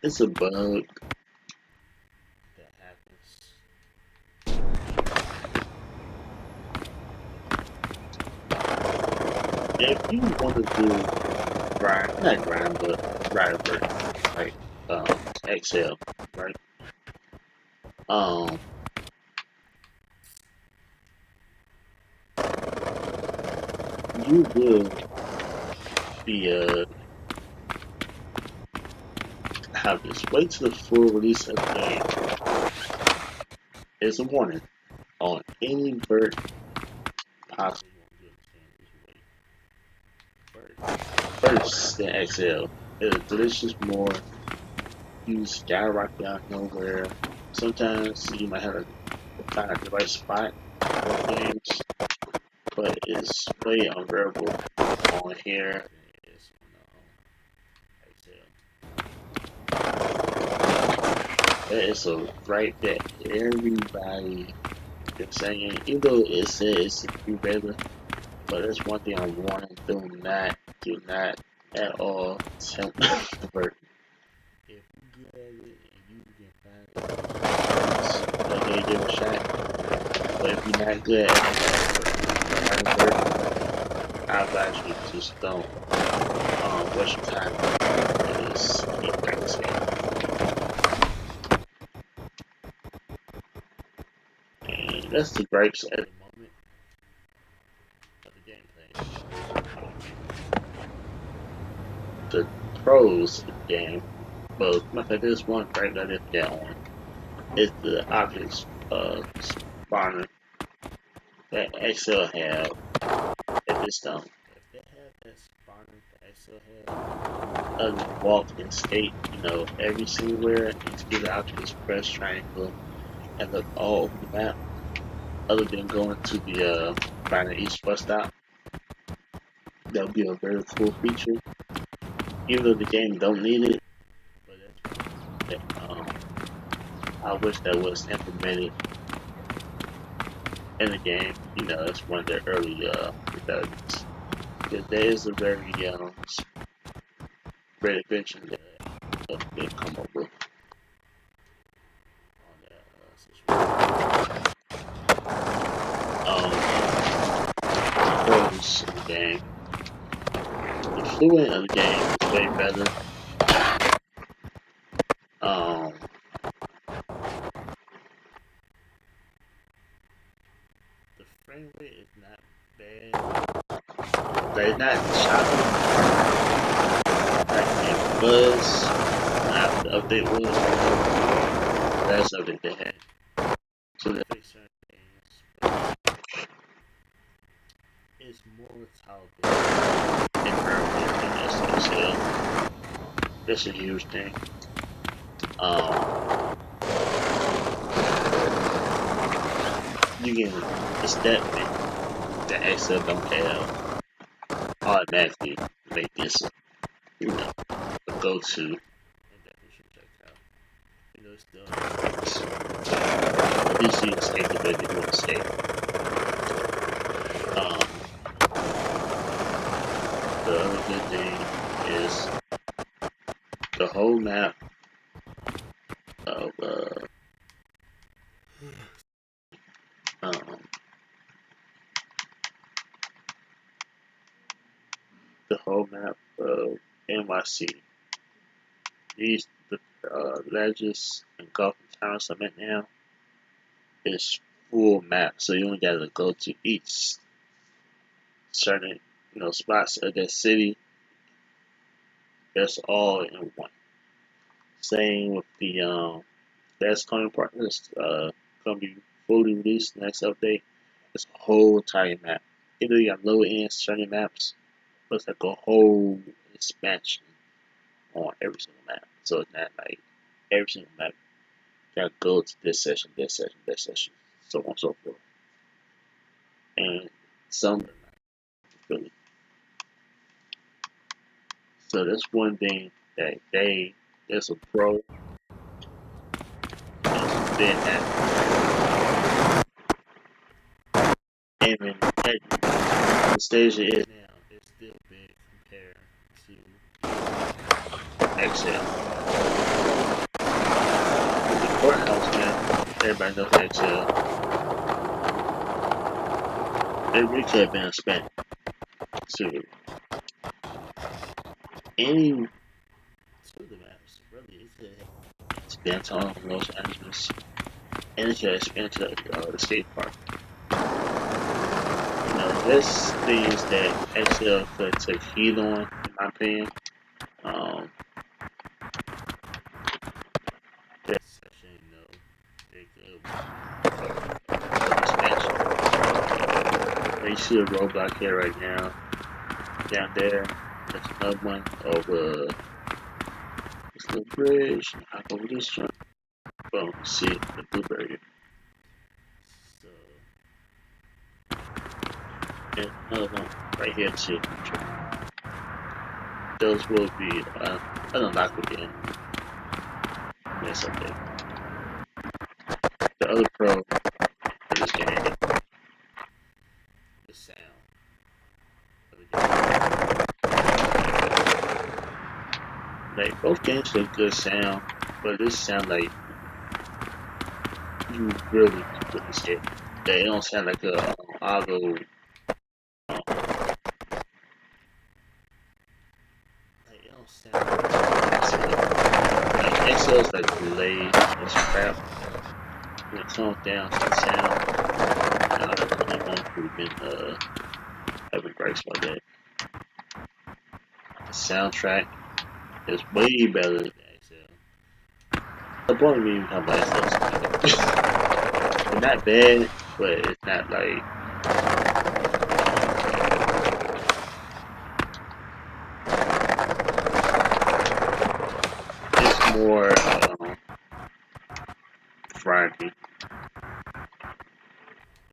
it's a bug that happens. If you want to do not grind, but grind like Excel, right? Um, you will be have this. Wait till the full release of the game. There's a warning on any vert possible. First than XL. It's a delicious more. You skyrocket out of nowhere. Sometimes you might have to find the right spot for games, but it's way unbearable on here. That is a right that everybody is saying, even though it says it's be better, but that's one thing I'm warning, do not at all attempt to convert. If you good at it and you can find it, okay, give it a shot. But if you're not good at it, I advise you to just don't waste your time and just keep practicing. And that's the gripes at the moment of the gameplay. The pros of the game, well, there's one gripe that I didn't get on. It's the objects spawner that Excel have at this time. If they have that spawner that Excel have, walk and skate, every single where and to get the objects press triangle and look all over the map, other than going to the finding each bus stop. That would be a very cool feature. Even though the game don't need it, but I wish that was implemented in the game. It's one of the early developments. Because there is a very great invention that they come up with on that situation. Pros of the game. The fluent of the game is way better. The frame rate is not bad. They're not choppy. Like it buzz. the update was. Last update they had. So they fixed certain things, but it's more tolerable in permanent than SKATER. That's a huge thing. You can it's that thing that XL don't have automatically make this, you know, a go-to. And definitely should check out. You know, it's still at least you escape the way that you want to escape. The other good thing is the whole map of um, the whole map of NYC. These the ledges and golf towns I'm at now is full map, so you only gotta go to each certain spots of that city. That's all in one. Same with the that's coming part that's gonna be fully released next update. It's a whole entire map. Either you got lower end certain maps, but it's like a whole expansion on every single map. So it's not like every single map you gotta go to this session, this session, this session, so on and so forth. And some really. So that's one thing that there's a pro that's been at aiming at the stage it is now is still big compared to XL. The courthouse now, everybody knows XL. It really could have been spent to any two of the maps, really. It could have spent on Los Angeles, and it could have spent to the skate park. There's things that XL could take heed on, in my opinion. That section, they could expansion. They see a roadblock here right now. Down there, there's another one over this little bridge. I go over this joint. Boom, see the blueberry. So, and another one right here too. Those will be unlocked again. Yes, okay. The other pro of this game, the sound of the game. Like both games have good sound, but this sound like you really escape. They don't sound like a auto. Like it don't sound like XL's like delayed and crap. When it comes down to the sound, I don't know who've been having gripes about that. The soundtrack is way better than XL. The point of me even talking about XL is it's not bad, but it's not like it's more variety.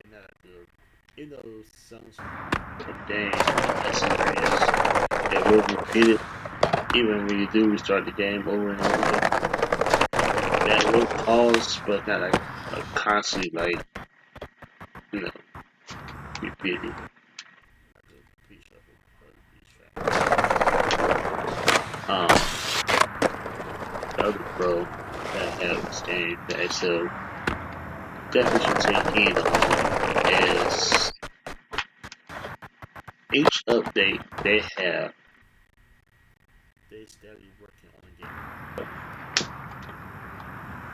And not good. Songs from game experience it will repeat it even when you do restart the game over and over again. That will pause, but not like constantly like repeating. The other pro that have this game that XL definitely should take heed on is each update they have, they steadily working on the game.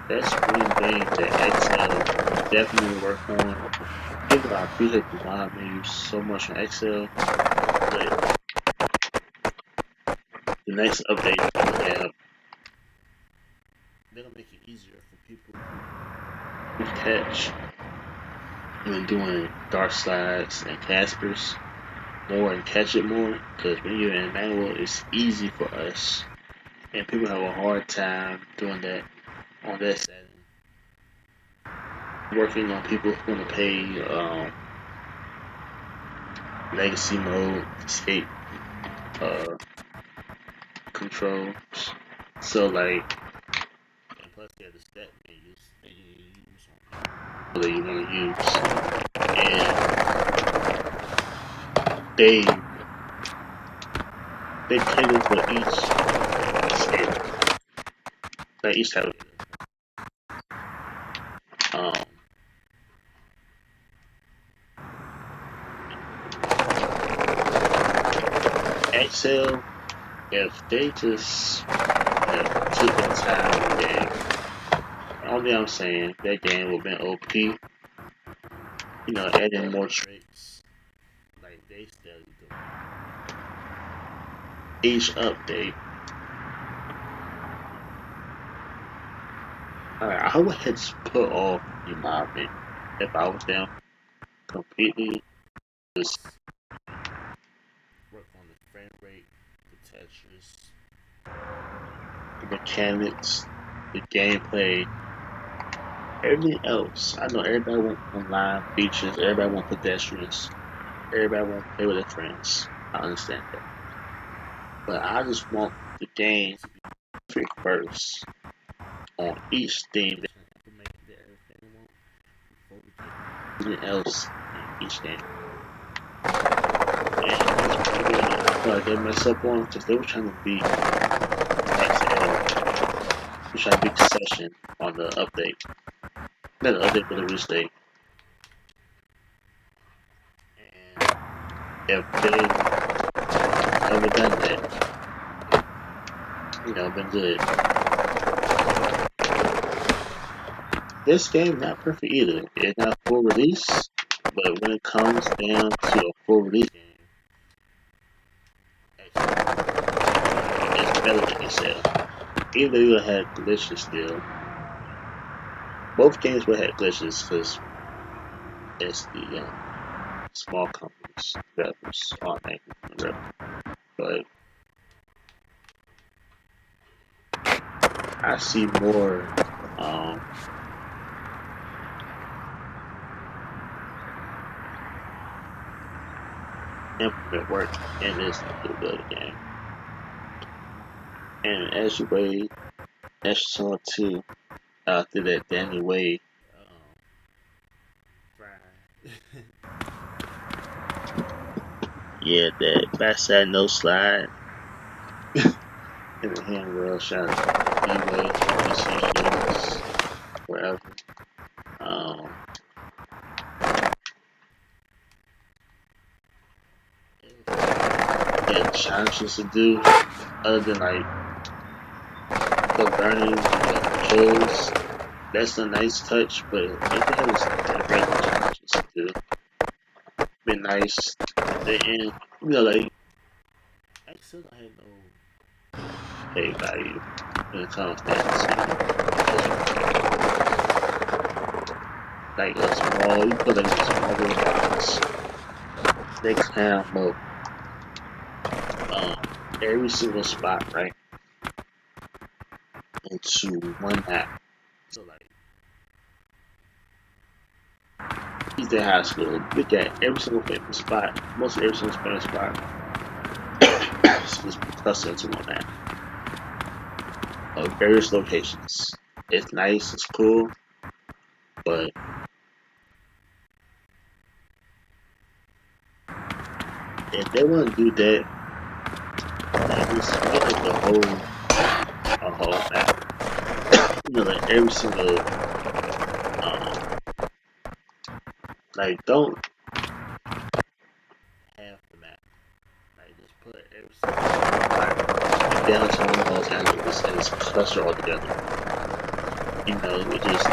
That's one thing that XL definitely work on. Even though I appreciate the live menu so much on XL, but the next update they have easier for people to catch when doing dart slides and Caspers more and catch it more. Because when you're in manual, it's easy for us, and people have a hard time doing that on that setting. Working on people who want to pay legacy mode, escape controls. So like, and plus they have the stat menus that you use on that you want to use, and they cater for each escape, like each type of um Excel. If they just took the time game, only I'm saying that game would have been OP. You know, adding more traits like they steadily do. Each update, I would have just put off the mobbing if I was them completely. Just work on the frame rate, the textures, the mechanics, the gameplay, everything else. I know everybody want online features, everybody want pedestrians, everybody want to play with their friends. I understand that. But I just want the game to be perfect first on each theme that implement everything we want before we get anything else in each game. And that's probably what I feel like they messed up on because they were trying to be XL, they were trying to be Session on the update. Not the update, but the release date. And if they ever done that, you know, been good. This game not perfect either. It's not full release, but when it comes down to a full release game, it's better than itself. Even though you had glitches still, both games would have had glitches because it's the small companies, developers aren't making the but I see more implement work in this capability game. And as you wait, as you saw too, after that Danny Wade yeah, that backside no slide in the handrail shot anyway, decisions, wherever. Yeah, challenges to do other than like the learning controls. That's a nice touch, but if it has regular challenges to do, be nice. The end, you know, like I still don't have no pay value when it comes down to like a small, you put like a small little box. They climb up every single spot, right, into one map. So like, he's at high school. Look at every single famous spot, most every single famous spot. Is clustered into one map of various locations. It's nice, it's cool, but if they want to do that, like just make it a whole map. You know, like every single, like don't have the map. Like just put every single downtown Los Angeles and it's clustered all together. You know, it just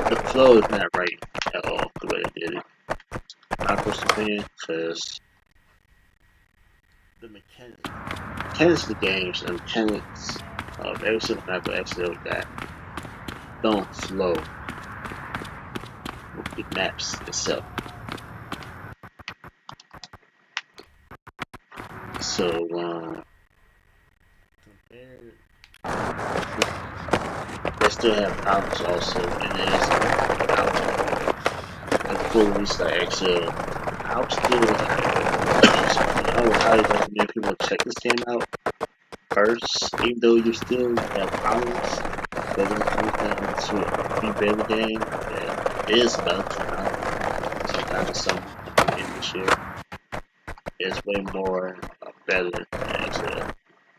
the flow is not right at all the way they did it. My personal opinion, because the mechanics of the games and mechanics of every single map of XL that don't flow with the maps itself. So, compared, they still have problems also, and there's like full release like XL. I'm still I would highly recommend people check this game out first, even though you still have problems. But when it comes down to a free beta game that is about to come sometime in summer in this year, it's way more better than XL.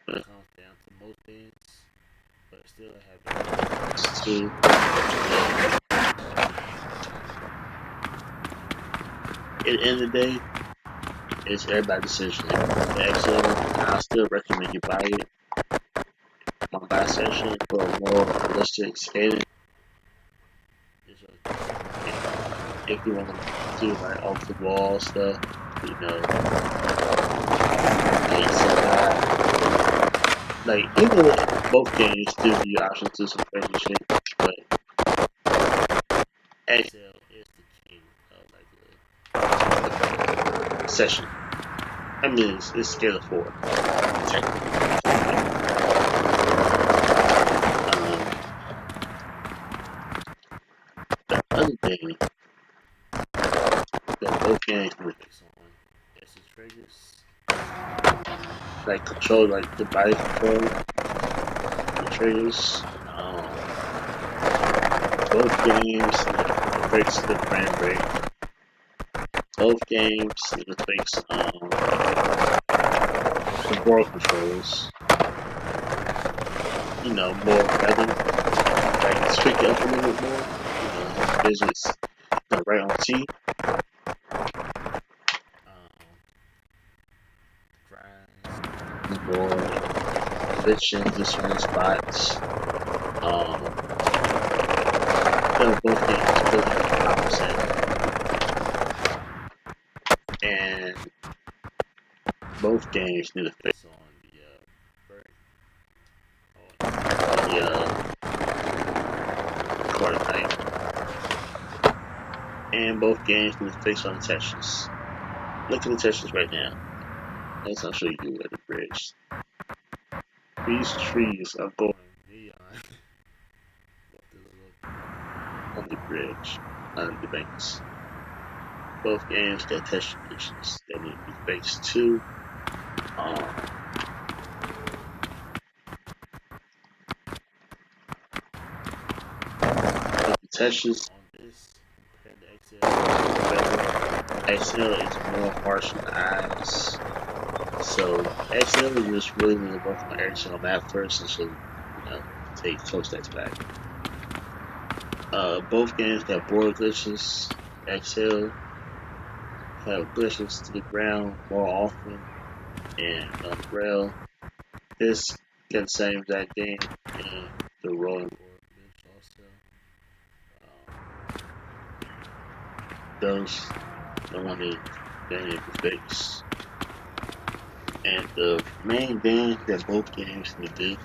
When it comes down to most things, but still have to. At the end of the day, it's everybody's decision. The XL, I still recommend you buy it. My buy session for a more realistic skating. If you want to do like off the wall stuff, you know, like even with both games still give you options to do some crazy shit, but XL is the king of like the session. I mean, it's scale of 4, technically. The other thing that both games focus on is the triggers, like control, like the body control, the triggers. Both games fix the frame rate. Both games fix the world controls. You know, more better, like streak it up a little bit more. You know, physics, right on T. More glitching to certain spots. Both games really opposite, and both games need to fix on the quarter type, and both games need to fix on the textures. Look at the textures right now. Let's not show you at the bridge. These trees are going on the bridge, on the banks. Both games got texture issues that need to be fixed too. The textures on this compared to XL is more harsh on the eyes. So XL is just really need to work on every single map first, and so take close steps back. Both games got board glitches. XL have glitches to the ground more often, and rail. This got the same exact thing in the rolling board glitch also. Those the one that need to fix. And the main thing that both games need to do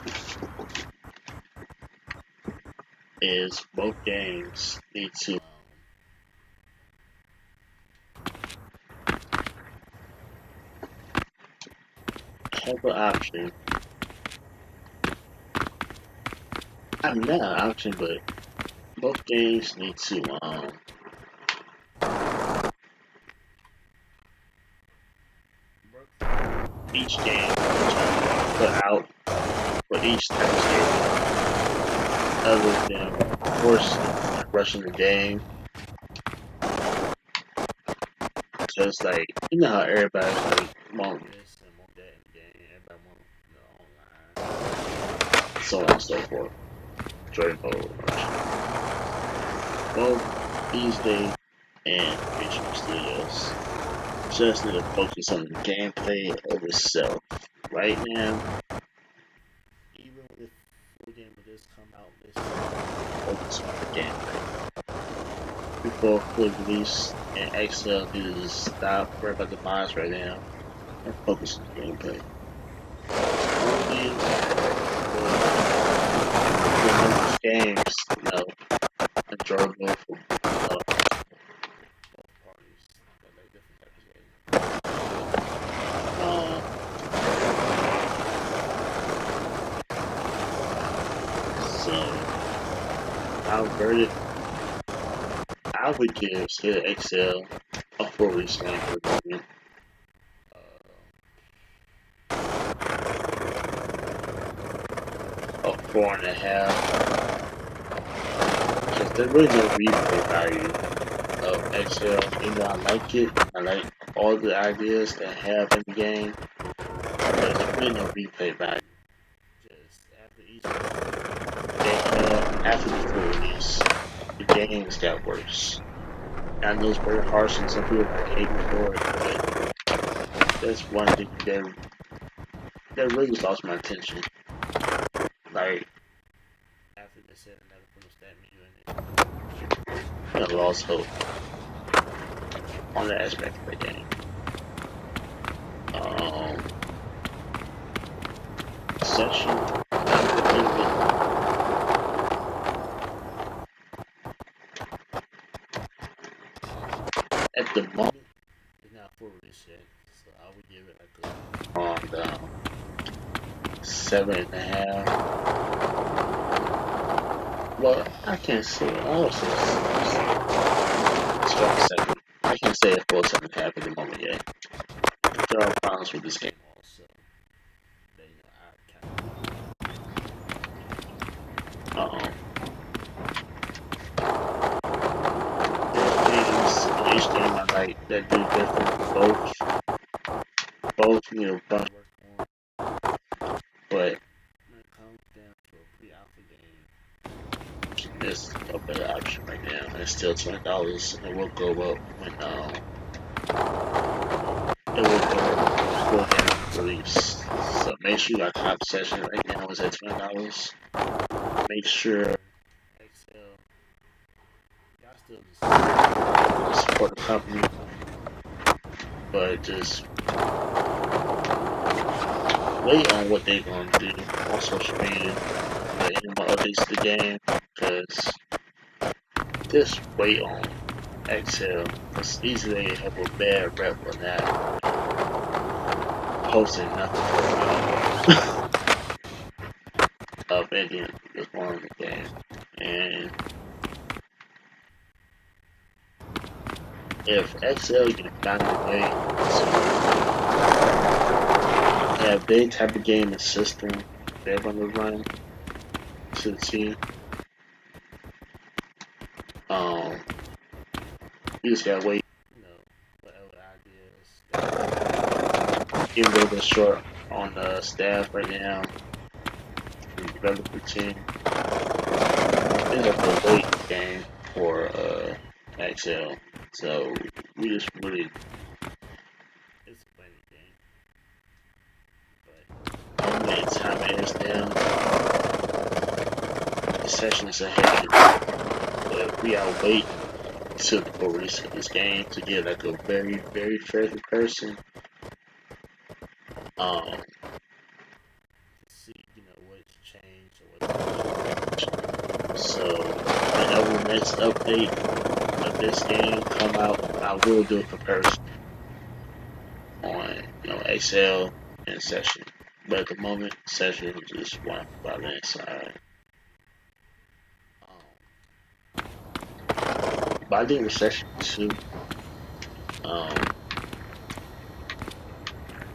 is both games need to have an option. I mean, not an option, but both games need to each game put out for each type of game, other than of course rushing the game. Because like you know how everybody like want this and want that in the game, everybody want online, so on and so forth. Joy mode rush. Both these days and Visual Studios just need to focus on the gameplay of itself. Right now, even if the game would just come out, this focus on the gameplay. Before full release, and XL needs to stop worrying about the mods right now and focus on gameplay. Only will make these games, enjoyable for both parties that like different types of games. So I would give Skate XL a 4 rescan for the moment. A 4.5. Because there's really no replay value of XL. Even though I like it, I like all the ideas they have in the game, but there's really no replay value. Just after each after the full release, the games got worse. I know it's very harsh and some people are hating for it, but that's one thing that really lost my attention. Like, after they said I never put a stat menu in it, I lost hope on that aspect of the game. Session, at the moment, it's not full release yet, so I would give it like a 7.5. Well, I can't say also strong 7. I can't say a full 7.5 at the moment yet. There are problems with this game also. That, there's things in each game I like that do different. Both, bunch work on. But when it comes down to a pre-alpha game, there's a better option right now. And it's still $20, and it will go up when it will go down release. So make sure your top session right now is at $20. Make sure XL, y'all still just support the company, but just wait on what they're gonna do on social media, any more updates to the game, because just wait on XL, because easily they have a bad rep on that, posting nothing for a while of anything that's going on in the game. And if XL can find a way to have their type of game and system they're going to run to the team, you just gotta wait. Whatever ideas. Even though they're short on the staff right now, the developer team, they have to wait game for XL. So we just really, it's a playing game. But how many time it is now? The session is ahead. But we gotta wait till the release of this game to get like a very, very fair comparison. See, what's changed or what's. So whenever the next update of this game come out, I will do a comparison on XL and Session. But at the moment, Session is just one by the inside. But I think with Session 2,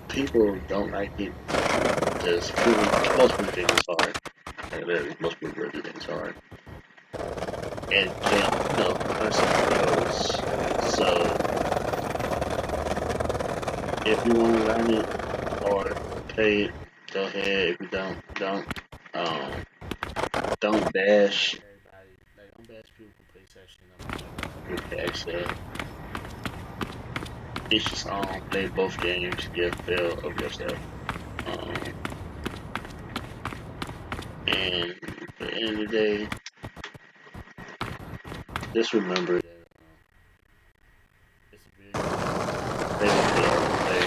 people don't like it because most people think it's hard. Most people really think it's hard. And can't understand how it goes. So, if you want to learn it or play it, go ahead. If you don't. Don't bash everybody. Like, don't bash people who play Session. Don't bash that. Each his own. Play both games. Get a feel of yourself. And at the end of the day, just remember that it's a video. Play the play.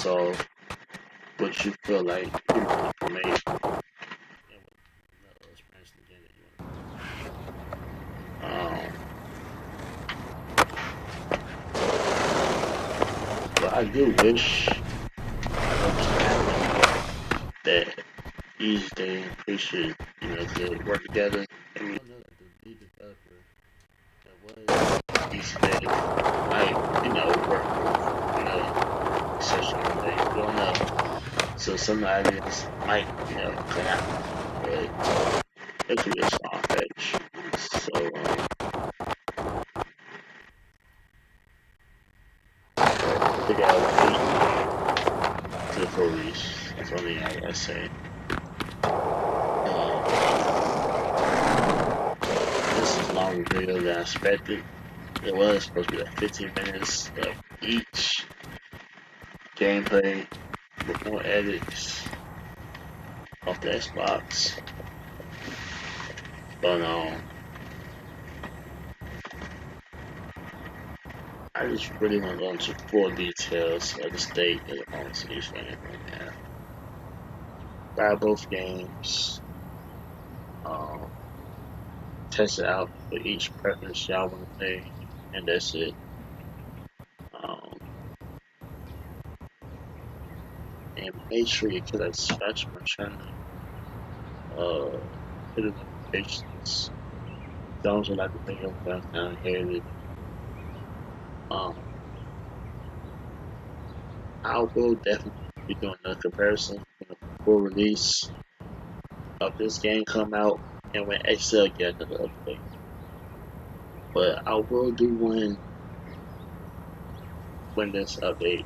based off what you feel like you want to make. And what the experience in the game that you want to Um, but I do wish that each day we should, could work together. play. I know that the lead developer that was Each day might, work with, session like going up. So some ideas might, cut out. But it could just all fetch. So I think I'll wait to the full release. That's the only thing I say. This is a longer video than I expected. It was supposed to be like 15 minutes of each gameplay with more edits off the Xbox. But I just really want to go into full details of the state of the moment of each game right now. Buy both games, um, test it out for each preference y'all want to play, and that's it. Um, and make sure you click that subscribe to my channel. Hit the notifications. Don't like the video down here. Um, I will definitely be doing a comparison when the full release of this game come out and when Excel get another update. But I will do one when this update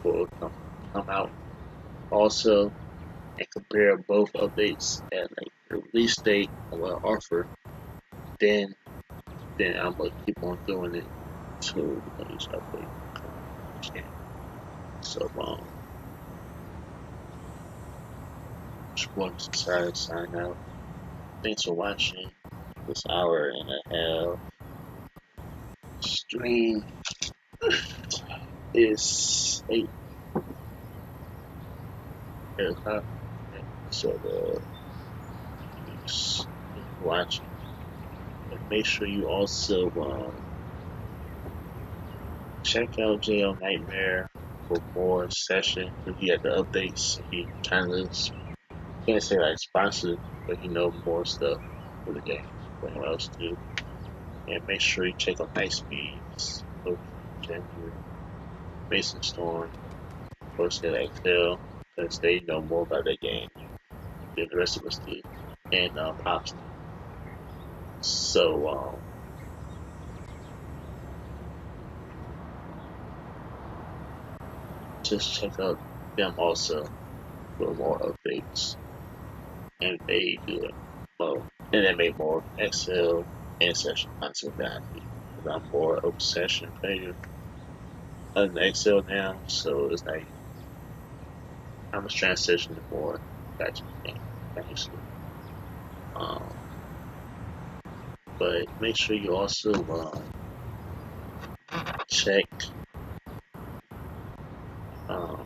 will come out also and compare both updates at like the release date and what offer. Then I'm gonna keep on doing it to each update come each game. So just want to sign out. Thanks for watching this hour and a half stream. Is 8 o'clock. So thanks for watching. And make sure you also check out JL Nightmare for more session. He had the updates. He kind of can't say like sponsored, but he know more stuff for the game than what else do. And make sure you check out Night Speeds, Gender, Mason Storm, First Excel, because they know more about that game than the rest of us do. And Pops. So just check out them also for more updates. And they do it well. And they make more Excel and session content than I do. Because I'm more of a session player than Excel now, so it's like I'm just transitioning more back to the game, basically. Um, but make sure you also check um,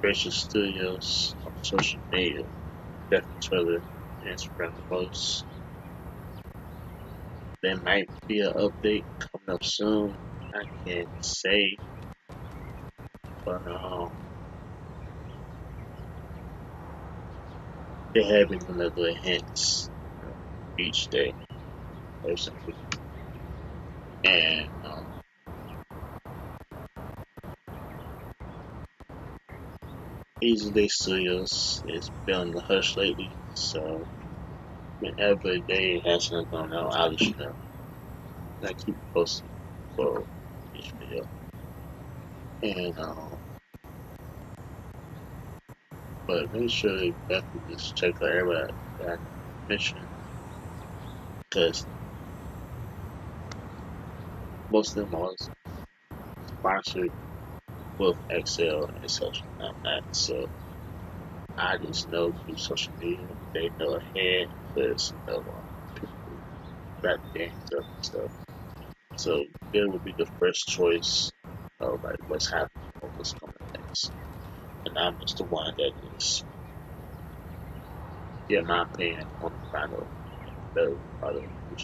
Gracious Studios on social media, definitely Twitter, Instagram the most. There might be an update coming up soon. I can't say, but they have been another hints each day, basically. And Easy Day Studios is been on the hush lately, so whenever they have something going on, I'll let you know. And I keep posting for each video. And but make sure you definitely just check out everybody that I mentioned, because most of them are sponsored with Excel and such like that. So I just know through social media, they know ahead because people wrap games up and stuff. So it would be the first choice of like what's happening or what's coming next. And I'm just the one that is, yeah, my opinion on the final better part of the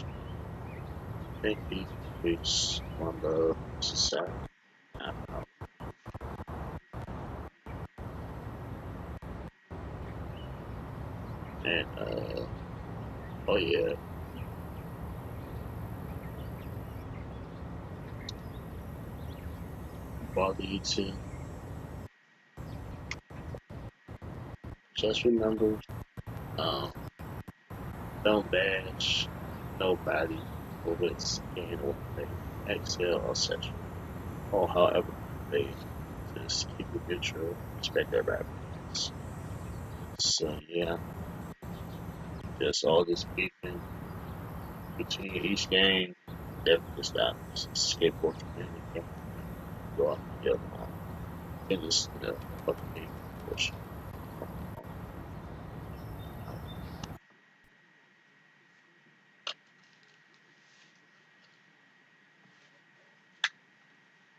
I think he is one of society. I don't know. And oh yeah, body too. Just remember, um, don't bash nobody for what skin or they exhale or sexual or however they just keep it neutral, respect everybody. So yeah, just all this beefing between each game definitely stop. Just skateboard community go off the other line. And just fucking